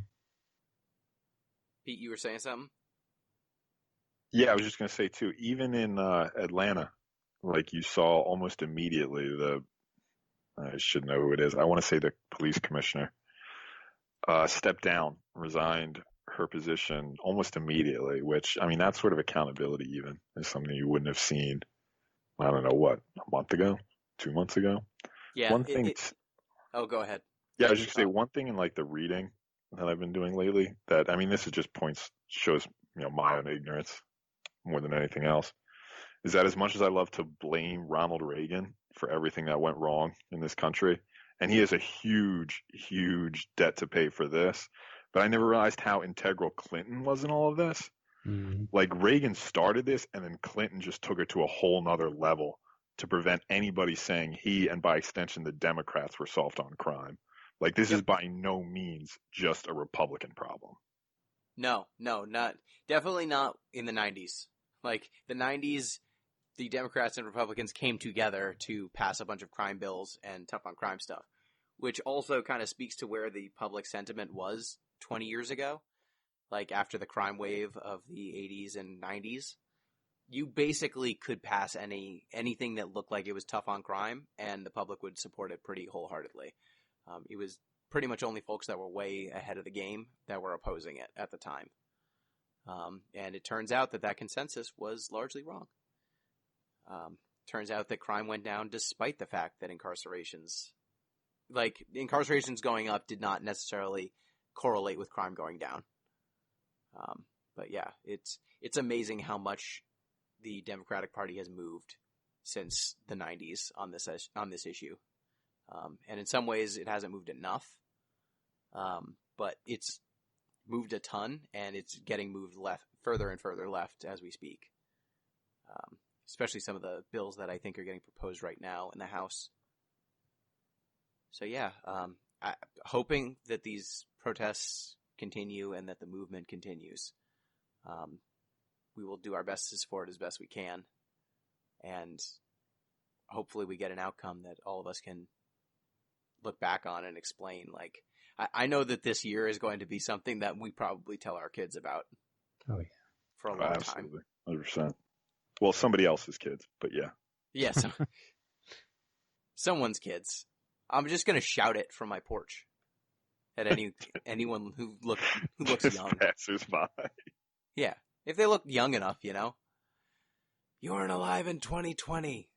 Pete, you were saying something? Yeah, I was just going to say, too, even in Atlanta, like you saw almost immediately, I should know who it is. I want to say the police commissioner stepped down, resigned her position almost immediately, which, I mean, that sort of accountability even is something you wouldn't have seen, I don't know, what, a month ago? 2 months ago? Yeah. One thing. Oh, go ahead. Yeah, I was just going to say one thing in like the reading that I've been doing lately that, I mean, this is just shows, my own ignorance more than anything else, is that as much as I love to blame Ronald Reagan for everything that went wrong in this country, and he has a huge, huge debt to pay for this, but I never realized how integral Clinton was in all of this. Like Reagan started this, and then Clinton just took it to a whole nother level to prevent anybody saying he, and by extension the Democrats, were soft on crime. Like this is by no means just a Republican problem. No, definitely not in the 90s. Like, the 90s, the Democrats and Republicans came together to pass a bunch of crime bills and tough on crime stuff, which also kind of speaks to where the public sentiment was 20 years ago. Like, after the crime wave of the 80s and 90s, you basically could pass anything that looked like it was tough on crime, and the public would support it pretty wholeheartedly. It was pretty much only folks that were way ahead of the game that were opposing it at the time. And it turns out that consensus was largely wrong. Turns out that crime went down despite the fact that incarcerations going up did not necessarily correlate with crime going down. But yeah, it's amazing how much the Democratic Party has moved since the 90s on this issue. And in some ways it hasn't moved enough. But it's moved a ton, and it's getting moved further and further left as we speak. Especially some of the bills that I think are getting proposed right now in the House. So yeah, hoping that these protests continue and that the movement continues. We will do our best to support it as best we can, and hopefully we get an outcome that all of us can look back on and explain. Like, I know that this year is going to be something that we probably tell our kids about. Oh yeah, for a long Absolutely. 100%. Well, somebody else's kids, but yeah. Yeah, someone's kids. I'm just gonna shout it from my porch at anyone who looks Just young. passersby. Yeah, if they look young enough, you know. You weren't alive in 2020.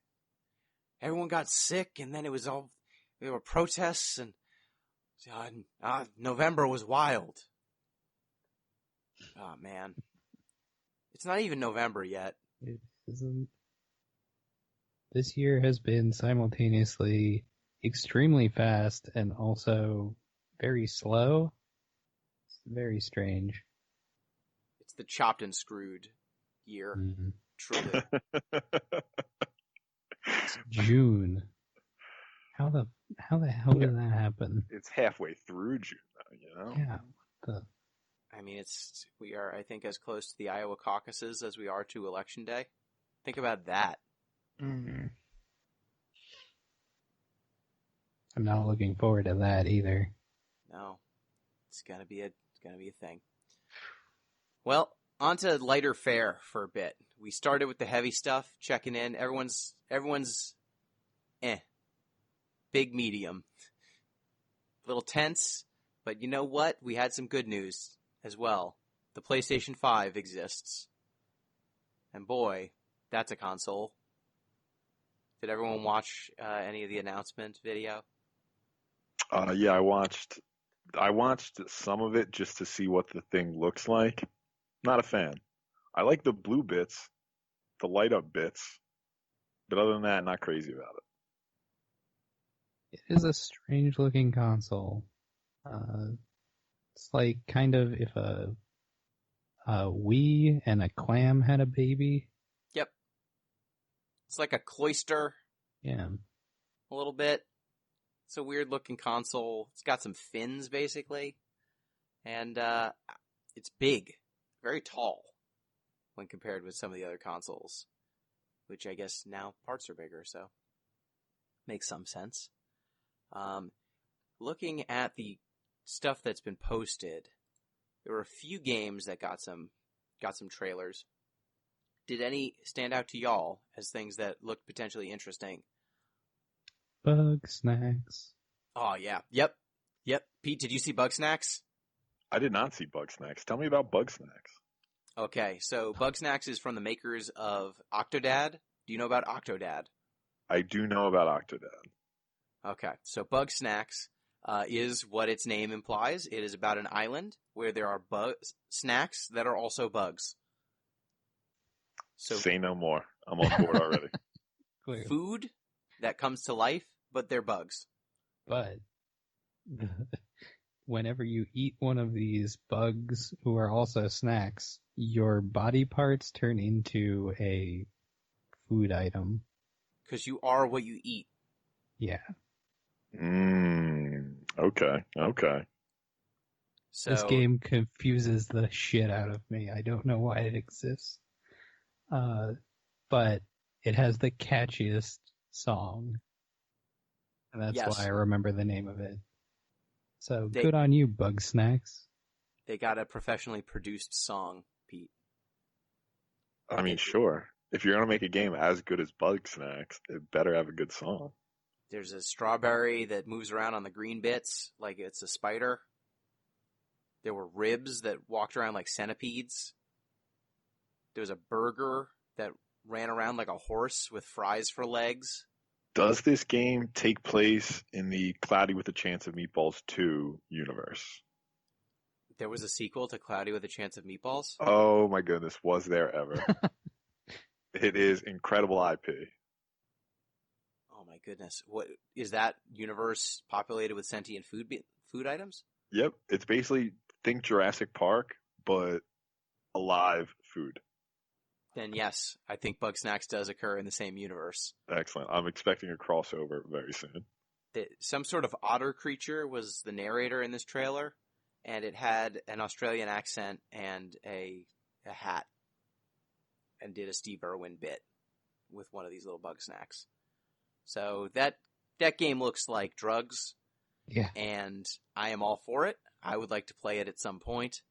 Everyone got sick, and then there were protests, and November was wild. Oh man, it's not even November yet. It isn't. This year has been simultaneously extremely fast and also very slow. It's very strange. It's the chopped and screwed year, truly. It's June. How the hell did that happen? It's halfway through June, though, you know? Yeah. I mean, we are, I think, as close to the Iowa caucuses as we are to Election Day. Think about that. I'm not looking forward to that either. No, it's gonna be a thing. Well, on to lighter fare for a bit. We started with the heavy stuff, checking in. Everyone's big medium, little tense, but you know what? We had some good news as well. The PlayStation 5 exists, and boy, that's a console. Did everyone watch any of the announcement video? Yeah, I watched some of it just to see what the thing looks like. Not a fan. I like the blue bits, the light up bits, but other than that, not crazy about it. It is a strange looking console. It's like kind of if a Wii and a clam had a baby. Yep. It's like a cloister. Yeah. A little bit. It's a weird looking console. It's got some fins basically. And it's big. Very tall when compared with some of the other consoles. Which I guess now parts are bigger, so makes some sense. Looking at the stuff that's been posted, there were a few games that got some trailers. Did any stand out to y'all as things that looked potentially interesting? Bug Snacks. Oh yeah, yep. Pete, did you see Bug Snacks? I did not see Bug Snacks. Tell me about Bug Snacks. Okay, so Bug Snacks is from the makers of Octodad. Do you know about Octodad? I do know about Octodad. Okay, so Bug Snacks is what its name implies. It is about an island where there are snacks that are also bugs. So say no more. I'm on board already. Clearly. Food that comes to life, but they're bugs. But whenever you eat one of these bugs who are also snacks, your body parts turn into a food item. Because you are what you eat. Yeah. Okay. So, this game confuses the shit out of me. I don't know why it exists. But it has the catchiest song. And that's yes. why I remember the name of it. So good on you, Bug Snacks. They got a professionally produced song, Pete. I mean, sure. If you're going to make a game as good as Bug Snacks, it better have a good song. There's a strawberry that moves around on the green bits like it's a spider. There were ribs that walked around like centipedes. There was a burger that ran around like a horse with fries for legs. Does this game take place in the Cloudy with a Chance of Meatballs 2 universe? There was a sequel to Cloudy with a Chance of Meatballs? Oh my goodness, was there ever? It is incredible IP. Oh my goodness. What is that universe populated with sentient food items? Yep, it's basically think Jurassic Park, but alive food. Then yes, I think Bug Snacks does occur in the same universe. Excellent. I'm expecting a crossover very soon. Some sort of otter creature was the narrator in this trailer, and it had an Australian accent and a hat, and did a Steve Irwin bit with one of these little Bug Snacks. So that game looks like drugs. Yeah. And I am all for it. I would like to play it at some point.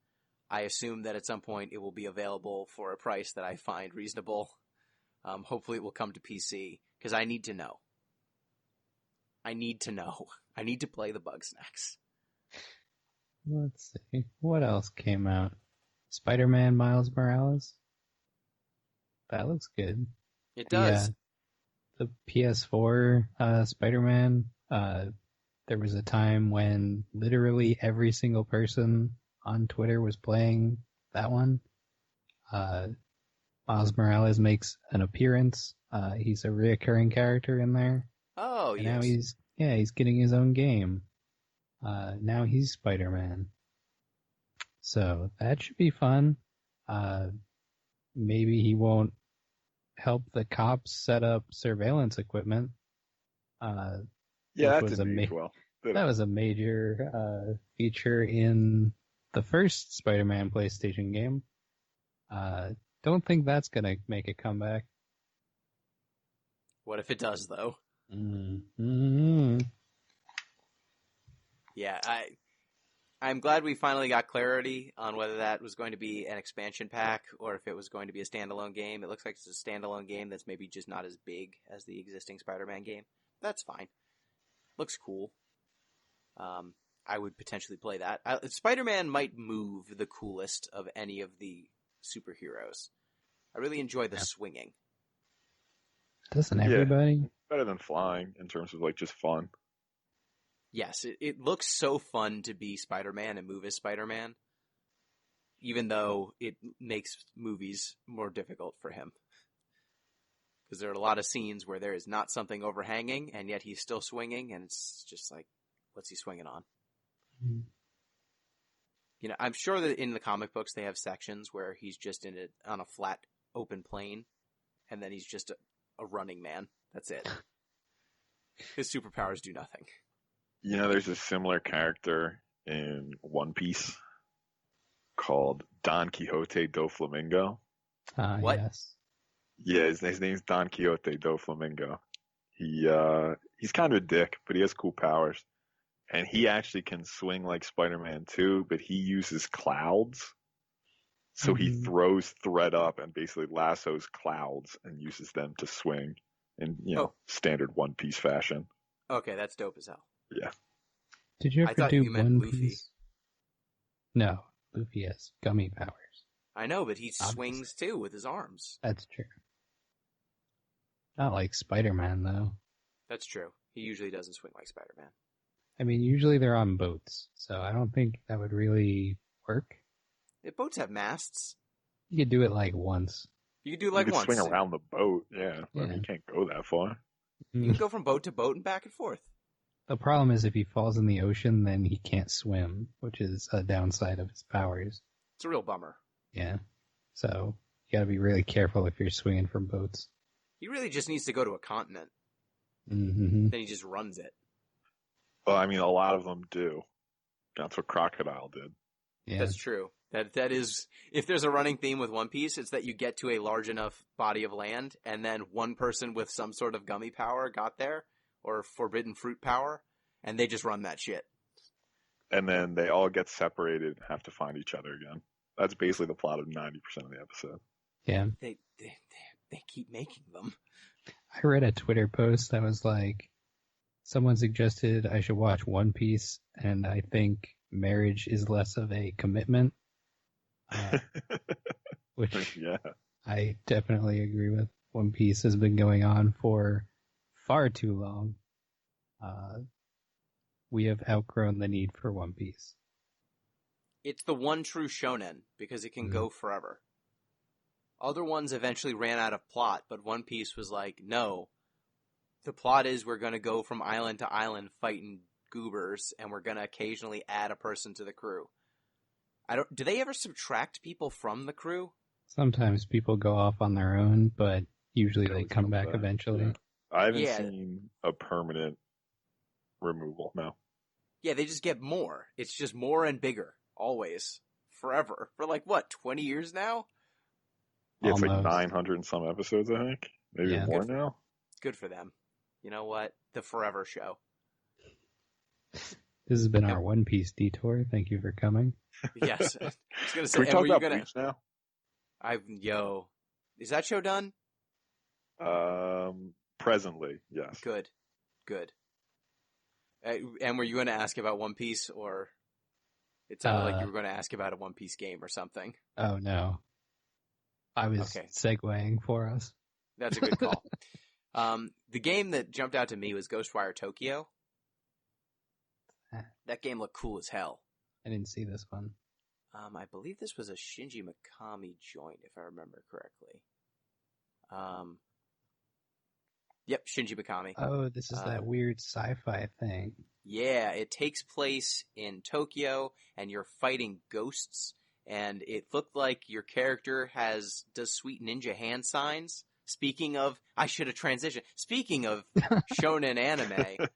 I assume that at some point it will be available for a price that I find reasonable. Hopefully it will come to PC, because I need to know. I need to know. I need to play the Bugsnax. Let's see. What else came out? Spider-Man Miles Morales? That looks good. It does. The PS4 Spider-Man, there was a time when literally every single person on Twitter was playing that one. Miles Morales makes an appearance. He's a reoccurring character in there. Oh, and yes. Now he's getting his own game. Now he's Spider-Man. So that should be fun. Maybe he won't help the cops set up surveillance equipment. Yeah, that was didn't age well. That was a major feature in the first Spider-Man PlayStation game. Don't think that's gonna make a comeback. What if it does, though? Mm-hmm. Yeah, I'm glad we finally got clarity on whether that was going to be an expansion pack or if it was going to be a standalone game. It looks like it's a standalone game that's maybe just not as big as the existing Spider-Man game. That's fine. Looks cool. I would potentially play that. Spider-Man might move the coolest of any of the superheroes. I really enjoy the swinging. Doesn't everybody? Yeah, better than flying in terms of like just fun. Yes, it looks so fun to be Spider-Man and move as Spider-Man, even though it makes movies more difficult for him. Because there are a lot of scenes where there is not something overhanging, and yet he's still swinging, and it's just like, what's he swinging on? Mm-hmm. You know, I'm sure that in the comic books they have sections where he's just on a flat, open plane, and then he's just a running man. That's it. His superpowers do nothing. You know, there's a similar character in One Piece called Don Quixote do Flamingo. What? Yes. Yeah, his name's Don Quixote do Flamingo. He's kind of a dick, but he has cool powers. And he actually can swing like Spider-Man too, but he uses clouds. So he throws thread up and basically lassos clouds and uses them to swing in, standard One Piece fashion. Okay, that's dope as hell. Yeah. Did you I ever thought do you meant One Luffy. Piece? No, Luffy has gummy powers. I know, but he Obviously. swings too with his arms. That's true. Not like Spider-Man, though. That's true. He usually doesn't swing like Spider-Man. I mean, usually they're on boats, so I don't think that would really work. If boats have masts. You could do it like once. You could do it like you once. could swing around the boat, yeah. I mean, you can't go that far. You can go from boat to boat and back and forth. The problem is if he falls in the ocean, then he can't swim, which is a downside of his powers. It's a real bummer. Yeah. So you gotta be really careful if you're swinging from boats. He really just needs to go to a continent. Mm-hmm. Then he just runs it. Well, I mean, a lot of them do. That's what Crocodile did. Yeah. That's true. That is, if there's a running theme with One Piece, it's that you get to a large enough body of land, and then one person with some sort of gummy power got there, or forbidden fruit power, and they just run that shit. And then they all get separated and have to find each other again. That's basically the plot of 90% of the episode. Yeah. They keep making them. I read a Twitter post that was like, someone suggested I should watch One Piece, and I think marriage is less of a commitment. Which Yeah. I definitely agree with. One Piece has been going on for far too long. We have outgrown the need for One Piece. It's the one true shonen, because it can go forever. Other ones eventually ran out of plot, but One Piece was like, no. The plot is we're going to go from island to island fighting goobers, and we're going to occasionally add a person to the crew. Do they ever subtract people from the crew? Sometimes people go off on their own, but usually they come back eventually. Yeah. I haven't seen a permanent removal, no. Yeah, they just get more. It's just more and bigger. Always. Forever. For like, what, 20 years now? Yeah, it's like Almost. 900 and some episodes, I think. Maybe Yeah. more now. Good for them. You know what? The Forever Show. This has been our One Piece detour. Thank you for coming. Yes. I was going to say, Can we talk were you about gonna... Bleach now? Is that show done? Presently, yes. Good. And were you going to ask about One Piece, or it sounded like you were going to ask about a One Piece game or something? Oh no, I was Okay. segueing for us. That's a good call. The game that jumped out to me was Ghostwire Tokyo. That game looked cool as hell. I didn't see this one. I believe this was a Shinji Mikami joint, if I remember correctly. Yep, Shinji Mikami. Oh, this is that weird sci-fi thing. Yeah, it takes place in Tokyo, and you're fighting ghosts, and it looked like your character does sweet ninja hand signs. Speaking of, I should have transitioned. Speaking of shonen anime,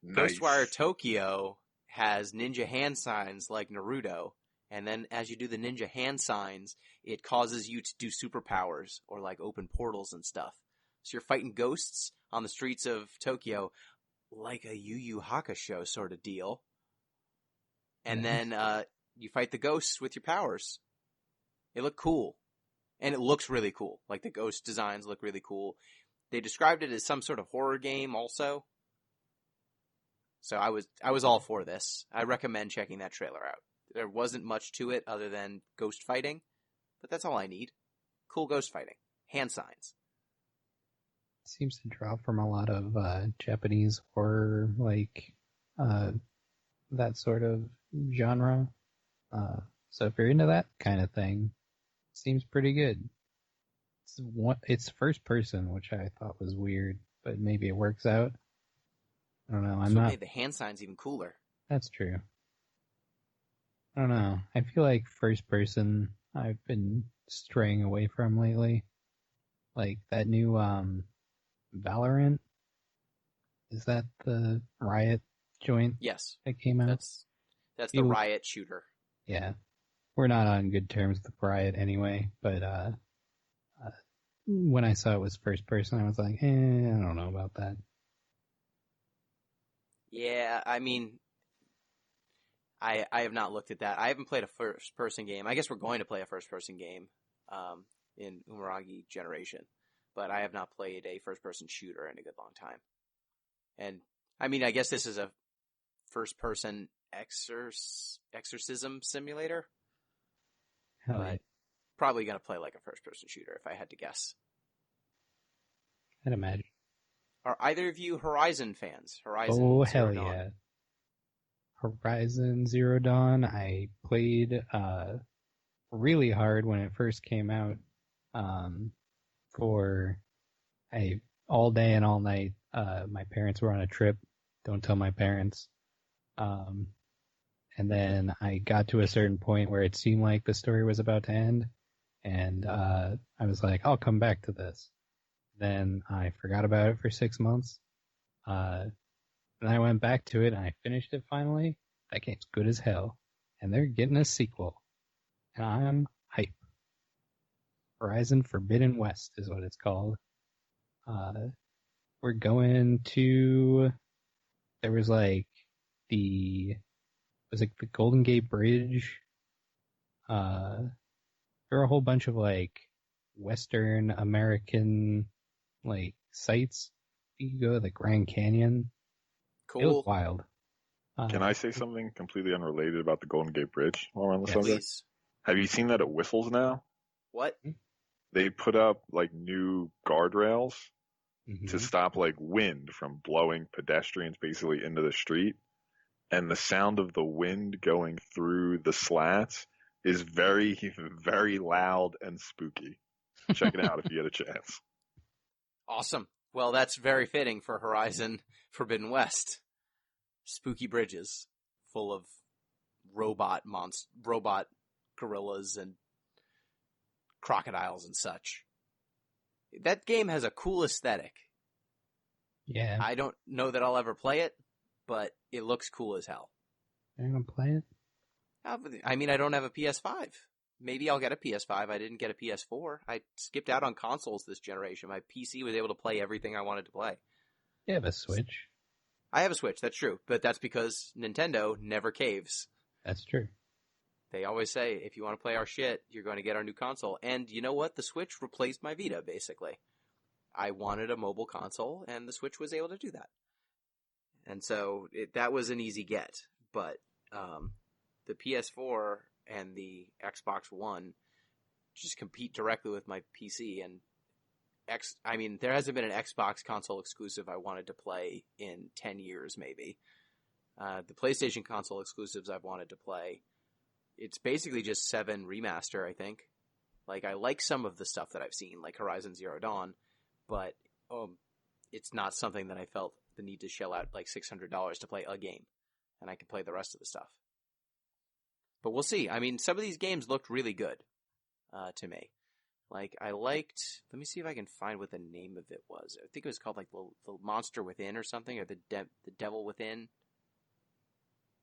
Nice. Ghostwire Tokyo has ninja hand signs like Naruto, and then as you do the ninja hand signs, it causes you to do superpowers or like open portals and stuff. So you're fighting ghosts on the streets of Tokyo like a Yu Yu Hakusho sort of deal. And then you fight the ghosts with your powers. It looked cool. And it looks really cool. Like the ghost designs look really cool. They described it as some sort of horror game also. So I was all for this. I recommend checking that trailer out. There wasn't much to it other than ghost fighting, but that's all I need. Cool ghost fighting. Hand signs. Seems to draw from a lot of Japanese horror, like that sort of genre. So if you're into that kind of thing, seems pretty good. It's first person, which I thought was weird, but maybe it works out. I don't know. That's what made the hand signs even cooler. That's true. I don't know. I feel like first person I've been straying away from lately. Like that new Valorant. Is that the Riot joint? Yes. That came out? That's the Riot shooter. Yeah. We're not on good terms with Riot anyway, but when I saw it was first person, I was like, I don't know about that. Yeah, I mean, I have not looked at that. I haven't played a first-person game. I guess we're going to play a first-person game in Umurangi Generation, but I have not played a first-person shooter in a good long time. And, I mean, I guess this is a first-person exorcism simulator. Hell but yeah. Probably going to play like a first-person shooter, if I had to guess. I'd imagine. Are either of you Horizon fans? Horizon Oh, Zero hell Dawn? yeah. Horizon Zero Dawn, I played really hard when it first came out for all day and all night. My parents were on a trip. Don't tell my parents. And then I got to a certain point where it seemed like the story was about to end. And I was like, I'll come back to this. Then I forgot about it for 6 months. And I went back to it and I finished it finally. That game's good as hell. And they're getting a sequel. And I'm hype. Horizon Forbidden West is what it's called. We're going to... There was like the Golden Gate Bridge. There were a whole bunch of like Western American like sites. You could go to the Grand Canyon. Cool. It was wild. Can I say something completely unrelated about the Golden Gate Bridge while we're on the Yes. subject? Please. Have you seen that it whistles now? What? They put up like new guardrails Mhm. to stop like wind from blowing pedestrians basically into the street. And the sound of the wind going through the slats is very, very loud and spooky. Check it out if you get a chance. Awesome. Well, that's very fitting for Horizon Forbidden West. Spooky bridges full of robot gorillas and crocodiles and such. That game has a cool aesthetic. Yeah. I don't know that I'll ever play it, but it looks cool as hell. Are you gonna play it? I mean, I don't have a PS5. Maybe I'll get a PS5. I didn't get a PS4. I skipped out on consoles this generation. My PC was able to play everything I wanted to play. You have a Switch. I have a Switch, that's true. But that's because Nintendo never caves. That's true. They always say, if you want to play our shit, you're going to get our new console. And you know what? The Switch replaced my Vita, basically. I wanted a mobile console, and the Switch was able to do that. And so that was an easy get. But the PS4 and the Xbox One just compete directly with my PC. And there hasn't been an Xbox console exclusive I wanted to play in 10 years, maybe. The PlayStation console exclusives I've wanted to play, it's basically just 7 remaster, I think. Like, I like some of the stuff that I've seen, like Horizon Zero Dawn, but it's not something that I felt the need to shell out like $600 to play a game, and I can play the rest of the stuff. But we'll see. I mean, some of these games looked really good to me. Like, I liked... Let me see if I can find what the name of it was. I think it was called, like, the Monster Within or something, or the Devil Within.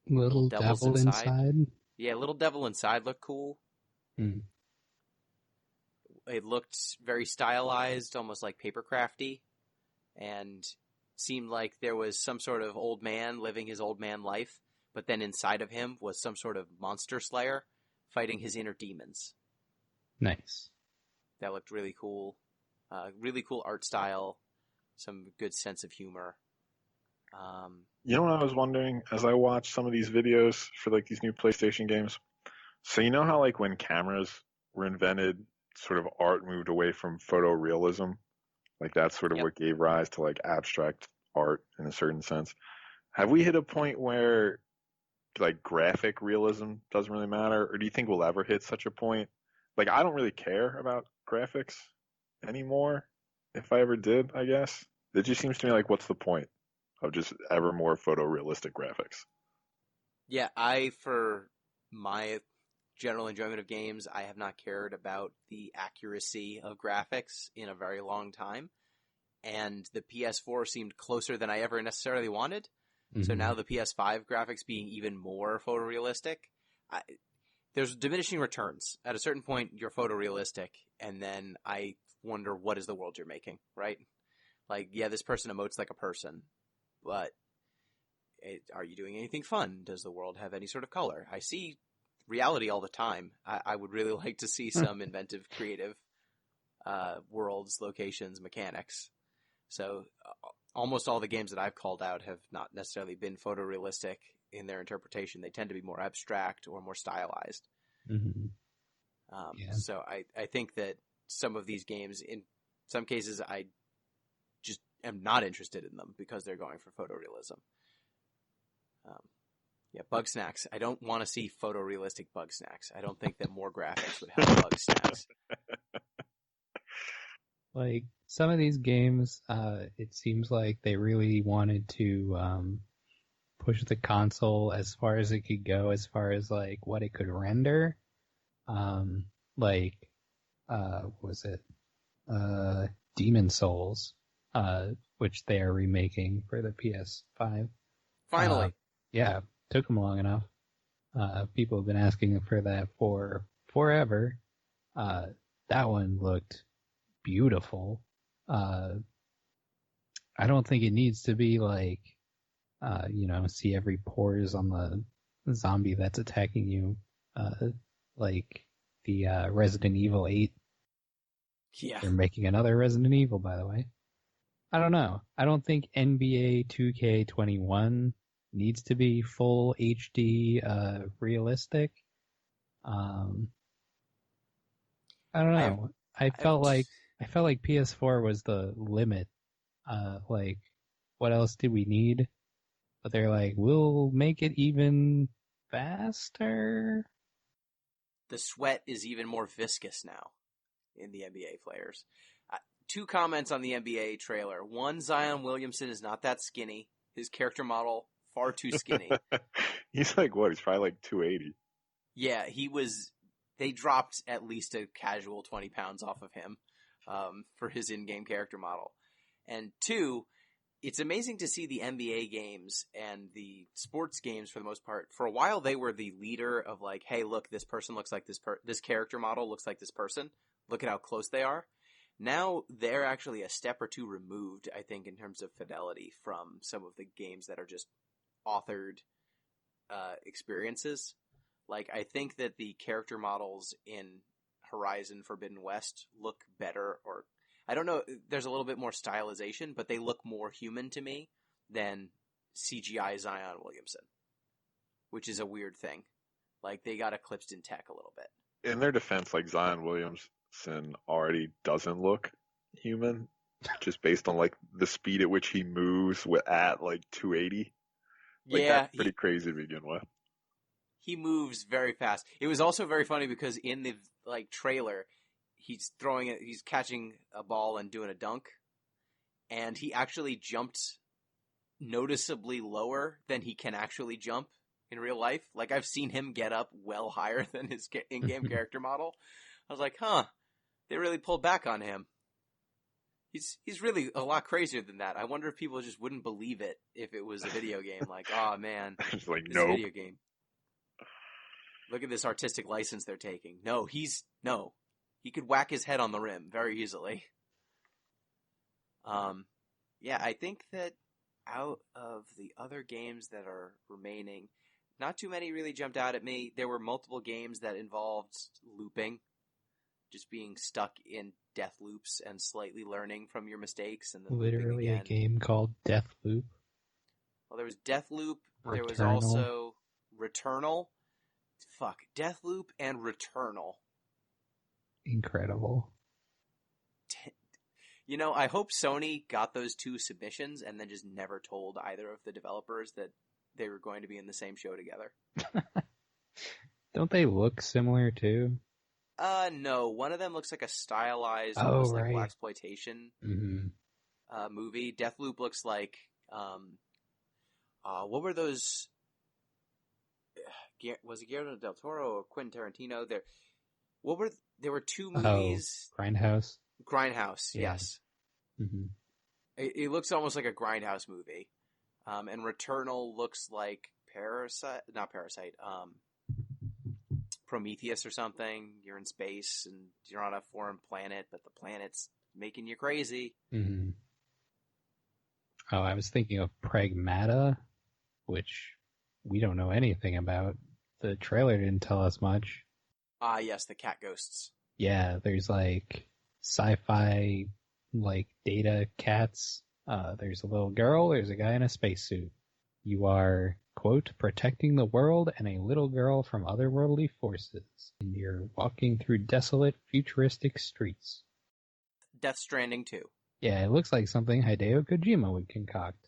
Little Devil Inside? Yeah, Little Devil Inside looked cool. It looked very stylized, almost like papercrafty, and seemed like there was some sort of old man living his old man life, but then inside of him was some sort of monster slayer fighting his inner demons. Nice. That looked really cool. Really cool art style, some good sense of humor. You know what I was wondering as I watched some of these videos for like these new PlayStation games? So you know how like when cameras were invented, sort of art moved away from photorealism? Like that's sort of what gave rise to like abstract art in a certain sense. Have we hit a point where like graphic realism doesn't really matter? Or do you think we'll ever hit such a point? Like I don't really care about graphics anymore. If I ever did, I guess. It just seems to me like what's the point of just ever more photorealistic graphics? Yeah, for my general enjoyment of games, I have not cared about the accuracy of graphics in a very long time. And the PS4 seemed closer than I ever necessarily wanted. Mm-hmm. So now the PS5 graphics being even more photorealistic, there's diminishing returns. At a certain point, you're photorealistic, and then I wonder what is the world you're making, right? Like, yeah, this person emotes like a person, but are you doing anything fun? Does the world have any sort of color? I see reality all the time. I would really like to see some inventive, creative worlds, locations, mechanics. So almost all the games that I've called out have not necessarily been photorealistic in their interpretation. They tend to be more abstract or more stylized. Mm-hmm. So I think that some of these games, in some cases, I just am not interested in them because they're going for photorealism. Bug snacks. I don't want to see photorealistic bug snacks. I don't think that more graphics would help bug snacks. Like, some of these games, it seems like they really wanted to push the console as far as it could go, as far as, like, what it could render. What was it? Demon Souls, which they are remaking for the PS5. Finally. Yeah, took them long enough. People have been asking for that for forever. That one looked beautiful. I don't think it needs to be like, see every pores on the zombie that's attacking you, like the Resident Evil 8. Yeah. They're making another Resident Evil, by the way. I don't know. I don't think NBA 2K21 needs to be full HD realistic. I don't know. I felt like PS4 was the limit. Like, what else did we need? But they're like, we'll make it even faster. The sweat is even more viscous now in the NBA players. 2 comments on the NBA trailer. One, Zion Williamson is not that skinny. His character model, far too skinny. He's like, what? He's probably like 280. Yeah, they dropped at least a casual 20 pounds off of him for his in-game character model. And 2, it's amazing to see the NBA games and the sports games, for the most part. For a while, they were the leader of like, hey, look, this person looks like this character model looks like this person. Look at how close they are. Now they're actually a step or 2 removed, I think, in terms of fidelity from some of the games that are just authored experiences. Like, I think that the character models in Horizon Forbidden West look better, or I don't know, there's a little bit more stylization, but they look more human to me than CGI Zion Williamson, which is a weird thing. Like, they got eclipsed in tech a little bit. In their defense, like Zion Williamson already doesn't look human, just based on like the speed at which he moves at like 280. Like, Yeah, that's pretty crazy to begin with. he moves very fast. It was also very funny because in the like trailer, he's catching a ball and doing a dunk, and he actually jumped noticeably lower than he can actually jump in real life. Like, I've seen him get up well higher than his in-game character model. I was like, huh, they really pulled back on him. He's really a lot crazier than that. I wonder if people just wouldn't believe it if it was a video game. Like, oh man, It's like, it's a nope. video game. Look at this artistic license they're taking. No, he could whack his head on the rim very easily. Yeah, I think that out of the other games that are remaining, not too many really jumped out at me. There were multiple games that involved looping, just being stuck in death loops and slightly learning from your mistakes and then Literally looping a again. game called Deathloop. Well, there was Deathloop. There was Returnal. also Returnal. Fuck, Deathloop and Returnal. Incredible. You know, I hope Sony got those two submissions and then just never told either of the developers that they were going to be in the same show together. Don't they look similar too? No. One of them looks like a stylized, Oh, almost like right. blaxploitation Mm-hmm. movie. Deathloop looks like, what were those? Was it Guillermo del Toro or Quentin Tarantino? There were two movies. Grindhouse. Grindhouse, Yeah. yes. Mm-hmm. It looks almost like a Grindhouse movie. And Returnal looks like Prometheus or something. You're in space and you're on a foreign planet, but the planet's making you crazy. Mm-hmm. Oh, I was thinking of Pragmata, which we don't know anything about. The trailer didn't tell us much. Ah, yes, the cat ghosts. Yeah, there's like sci-fi like data cats. There's a little girl, there's a guy in a spacesuit. You are, quote, protecting the world and a little girl from otherworldly forces. And you're walking through desolate, futuristic streets. Death Stranding 2. Yeah, it looks like something Hideo Kojima would concoct.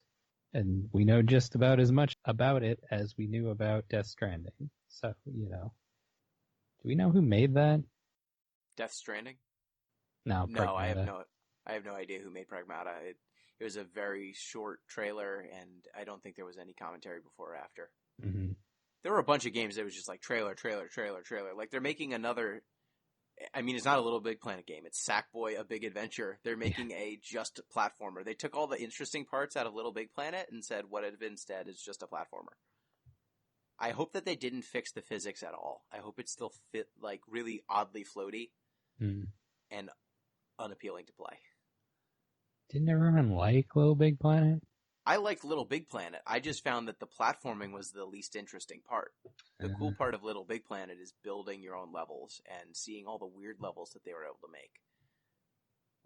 And we know just about as much about it as we knew about Death Stranding. So, you know. Do we know who made that? Death Stranding? No, No, I Pragmata. have no idea who made Pragmata. It was a very short trailer, and I don't think there was any commentary before or after. Mm-hmm. There were a bunch of games that was just like trailer. Like, they're making another... I mean, it's not a Little Big Planet game. It's Sackboy: A Big Adventure. They're making a just platformer. They took all the interesting parts out of Little Big Planet and said what it instead is just a platformer. I hope that they didn't fix the physics at all. I hope it still fit like really oddly floaty and unappealing to play. Didn't everyone like Little Big Planet? I liked Little Big Planet. I just found that the platforming was the least interesting part. The cool part of Little Big Planet is building your own levels and seeing all the weird levels that they were able to make.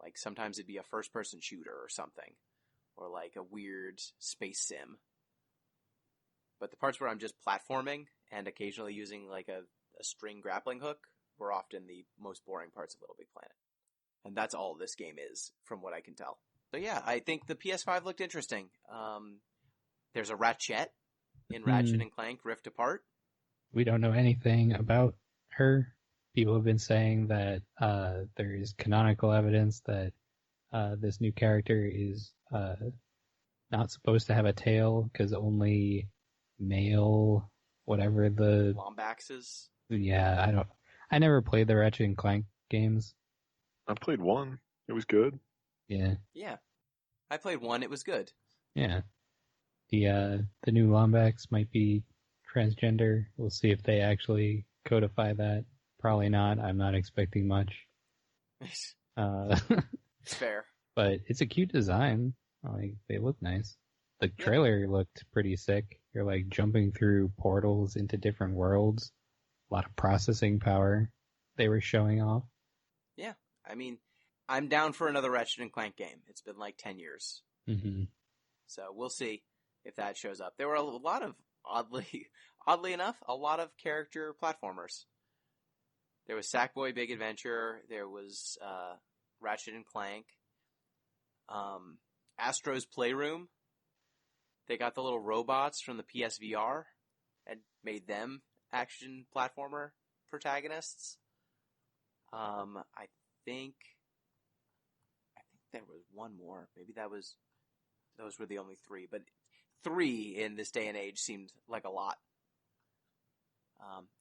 Like, sometimes it'd be a first-person shooter or something. Or, like, a weird space sim. But the parts where I'm just platforming and occasionally using, like, a string grappling hook were often the most boring parts of Little Big Planet. And that's all this game is, from what I can tell. So yeah, I think the PS5 looked interesting. There's a Ratchet in Ratchet and Clank Rift Apart. We don't know anything about her. People have been saying that there is canonical evidence that this new character is not supposed to have a tail because only male, whatever the Lombaxes. Yeah, I never played the Ratchet and Clank games. I played one. It was good. Yeah. Yeah. I played one, it was good. Yeah. The new Lombax might be transgender. We'll see if they actually codify that. Probably not. I'm not expecting much. It's fair. But it's a cute design. Like, they look nice. The trailer looked pretty sick. You're like jumping through portals into different worlds. A lot of processing power they were showing off. Yeah. I mean, I'm down for another Ratchet and Clank game. It's been like 10 years. Mm-hmm. So we'll see if that shows up. There were a lot of, oddly enough, a lot of character platformers. There was Sackboy Big Adventure. There was Ratchet and Clank. Astro's Playroom. They got the little robots from the PSVR and made them action platformer protagonists. I think there was one more. Maybe those were the only three, but 3 in this day and age seemed like a lot.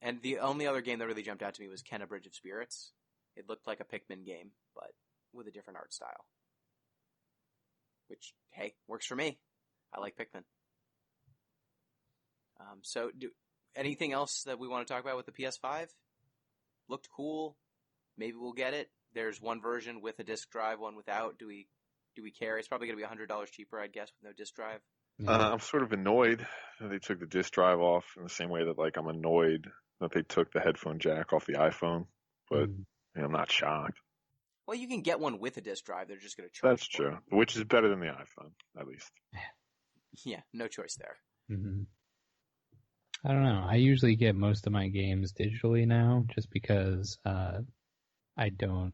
And the only other game that really jumped out to me was Kenna Bridge of Spirits. It looked like a Pikmin game, but with a different art style. Which, hey, works for me. I like Pikmin. So, anything else that we want to talk about with the PS5? Looked cool. Maybe we'll get it. There's one version with a disc drive, one without. Do we care? It's probably going to be $100 cheaper, I'd guess, with no disc drive. I'm sort of annoyed that they took the disc drive off in the same way that, like, I'm annoyed that they took the headphone jack off the iPhone, but I'm not shocked. Well, you can get one with a disc drive. They're just going to charge. That's true, which is better than the iPhone, at least. Yeah, no choice there. Mm-hmm. I don't know. I usually get most of my games digitally now, just because I don't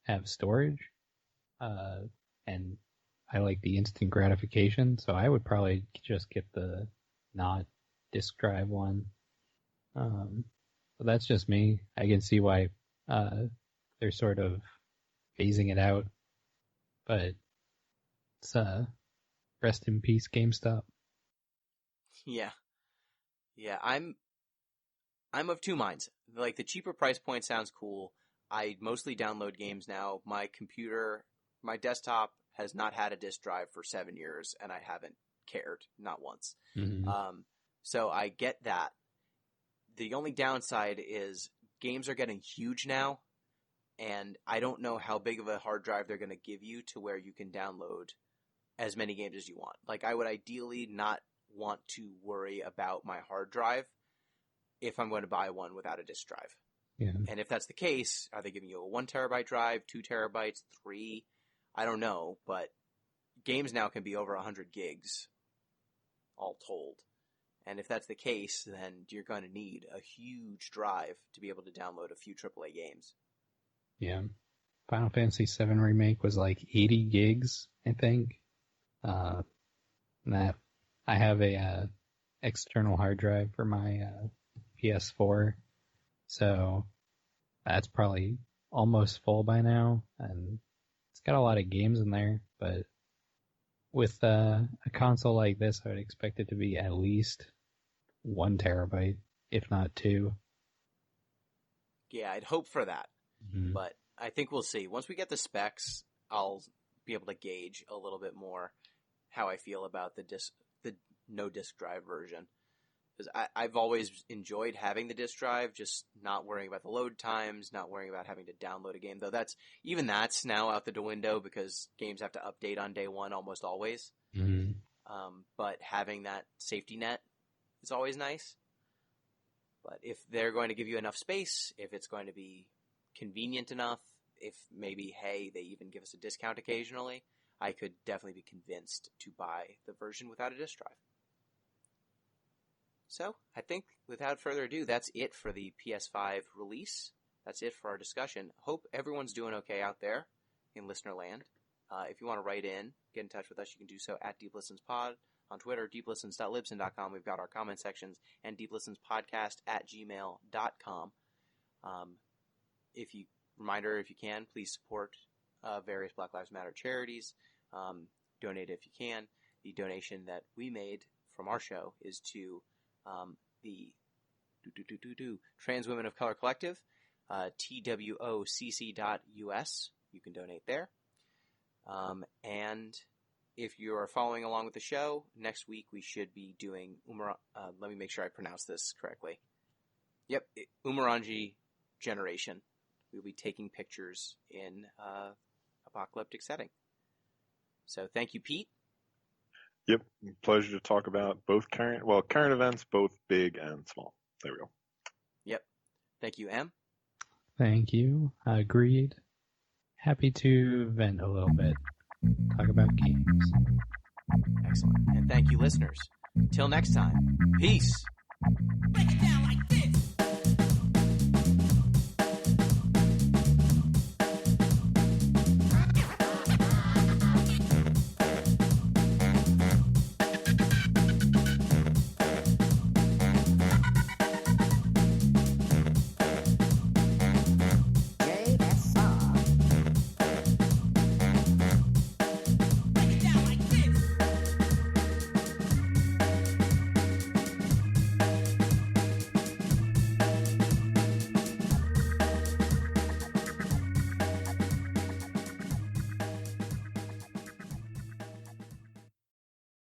have storage, and I like the instant gratification. So I would probably just get the not disc drive one. But that's just me. I can see why they're sort of phasing it out, but it's rest in peace, GameStop. Yeah, I'm of two minds. Like, the cheaper price point sounds cool. I mostly download games now. My computer, my desktop has not had a disc drive for 7 years, and I haven't cared, not once. Mm-hmm. So I get that. The only downside is games are getting huge now, and I don't know how big of a hard drive they're going to give you to where you can download as many games as you want. Like, I would ideally not want to worry about my hard drive if I'm going to buy one without a disc drive. Yeah. And if that's the case, are they giving you a 1 terabyte drive, 2 terabytes, 3? I don't know, but games now can be over 100 gigs, all told. And if that's the case, then you're going to need a huge drive to be able to download a few AAA games. Yeah. Final Fantasy VII Remake was like 80 gigs, I think. That I have a external hard drive for my PS4, so that's probably almost full by now, and it's got a lot of games in there, but with a console like this, I would expect it to be at least 1 terabyte, if not 2. Yeah, I'd hope for that, Mm-hmm. but I think we'll see. Once we get the specs, I'll be able to gauge a little bit more how I feel about the no disc drive version. Because I've always enjoyed having the disc drive, just not worrying about the load times, not worrying about having to download a game. Though that's now out the window because games have to update on day one almost always. Mm-hmm. But having that safety net is always nice. But if they're going to give you enough space, if it's going to be convenient enough, if maybe, hey, they even give us a discount occasionally, I could definitely be convinced to buy the version without a disc drive. So, I think, without further ado, that's it for the PS5 release. That's it for our discussion. Hope everyone's doing okay out there in listener land. If you want to write in, get in touch with us, you can do so at DeepListensPod on Twitter, deeplistens.libsyn.com. We've got our comment sections, and deeplistenspodcast@gmail.com. If you can, please support various Black Lives Matter charities. Donate if you can. The donation that we made from our show is to the Trans Women of Color Collective, twocc.us. You can donate there. And if you are following along with the show, next week we should be doing let me make sure I pronounce this correctly. Yep, Umurangi Generation. We'll be taking pictures in apocalyptic setting. So thank you, Pete. Yep, pleasure to talk about both current events, both big and small. There we go. Yep. Thank you, Em. Thank you. Agreed. Happy to vent a little bit. Talk about games. Excellent. And thank you, listeners. Till next time, peace. Break it down like this.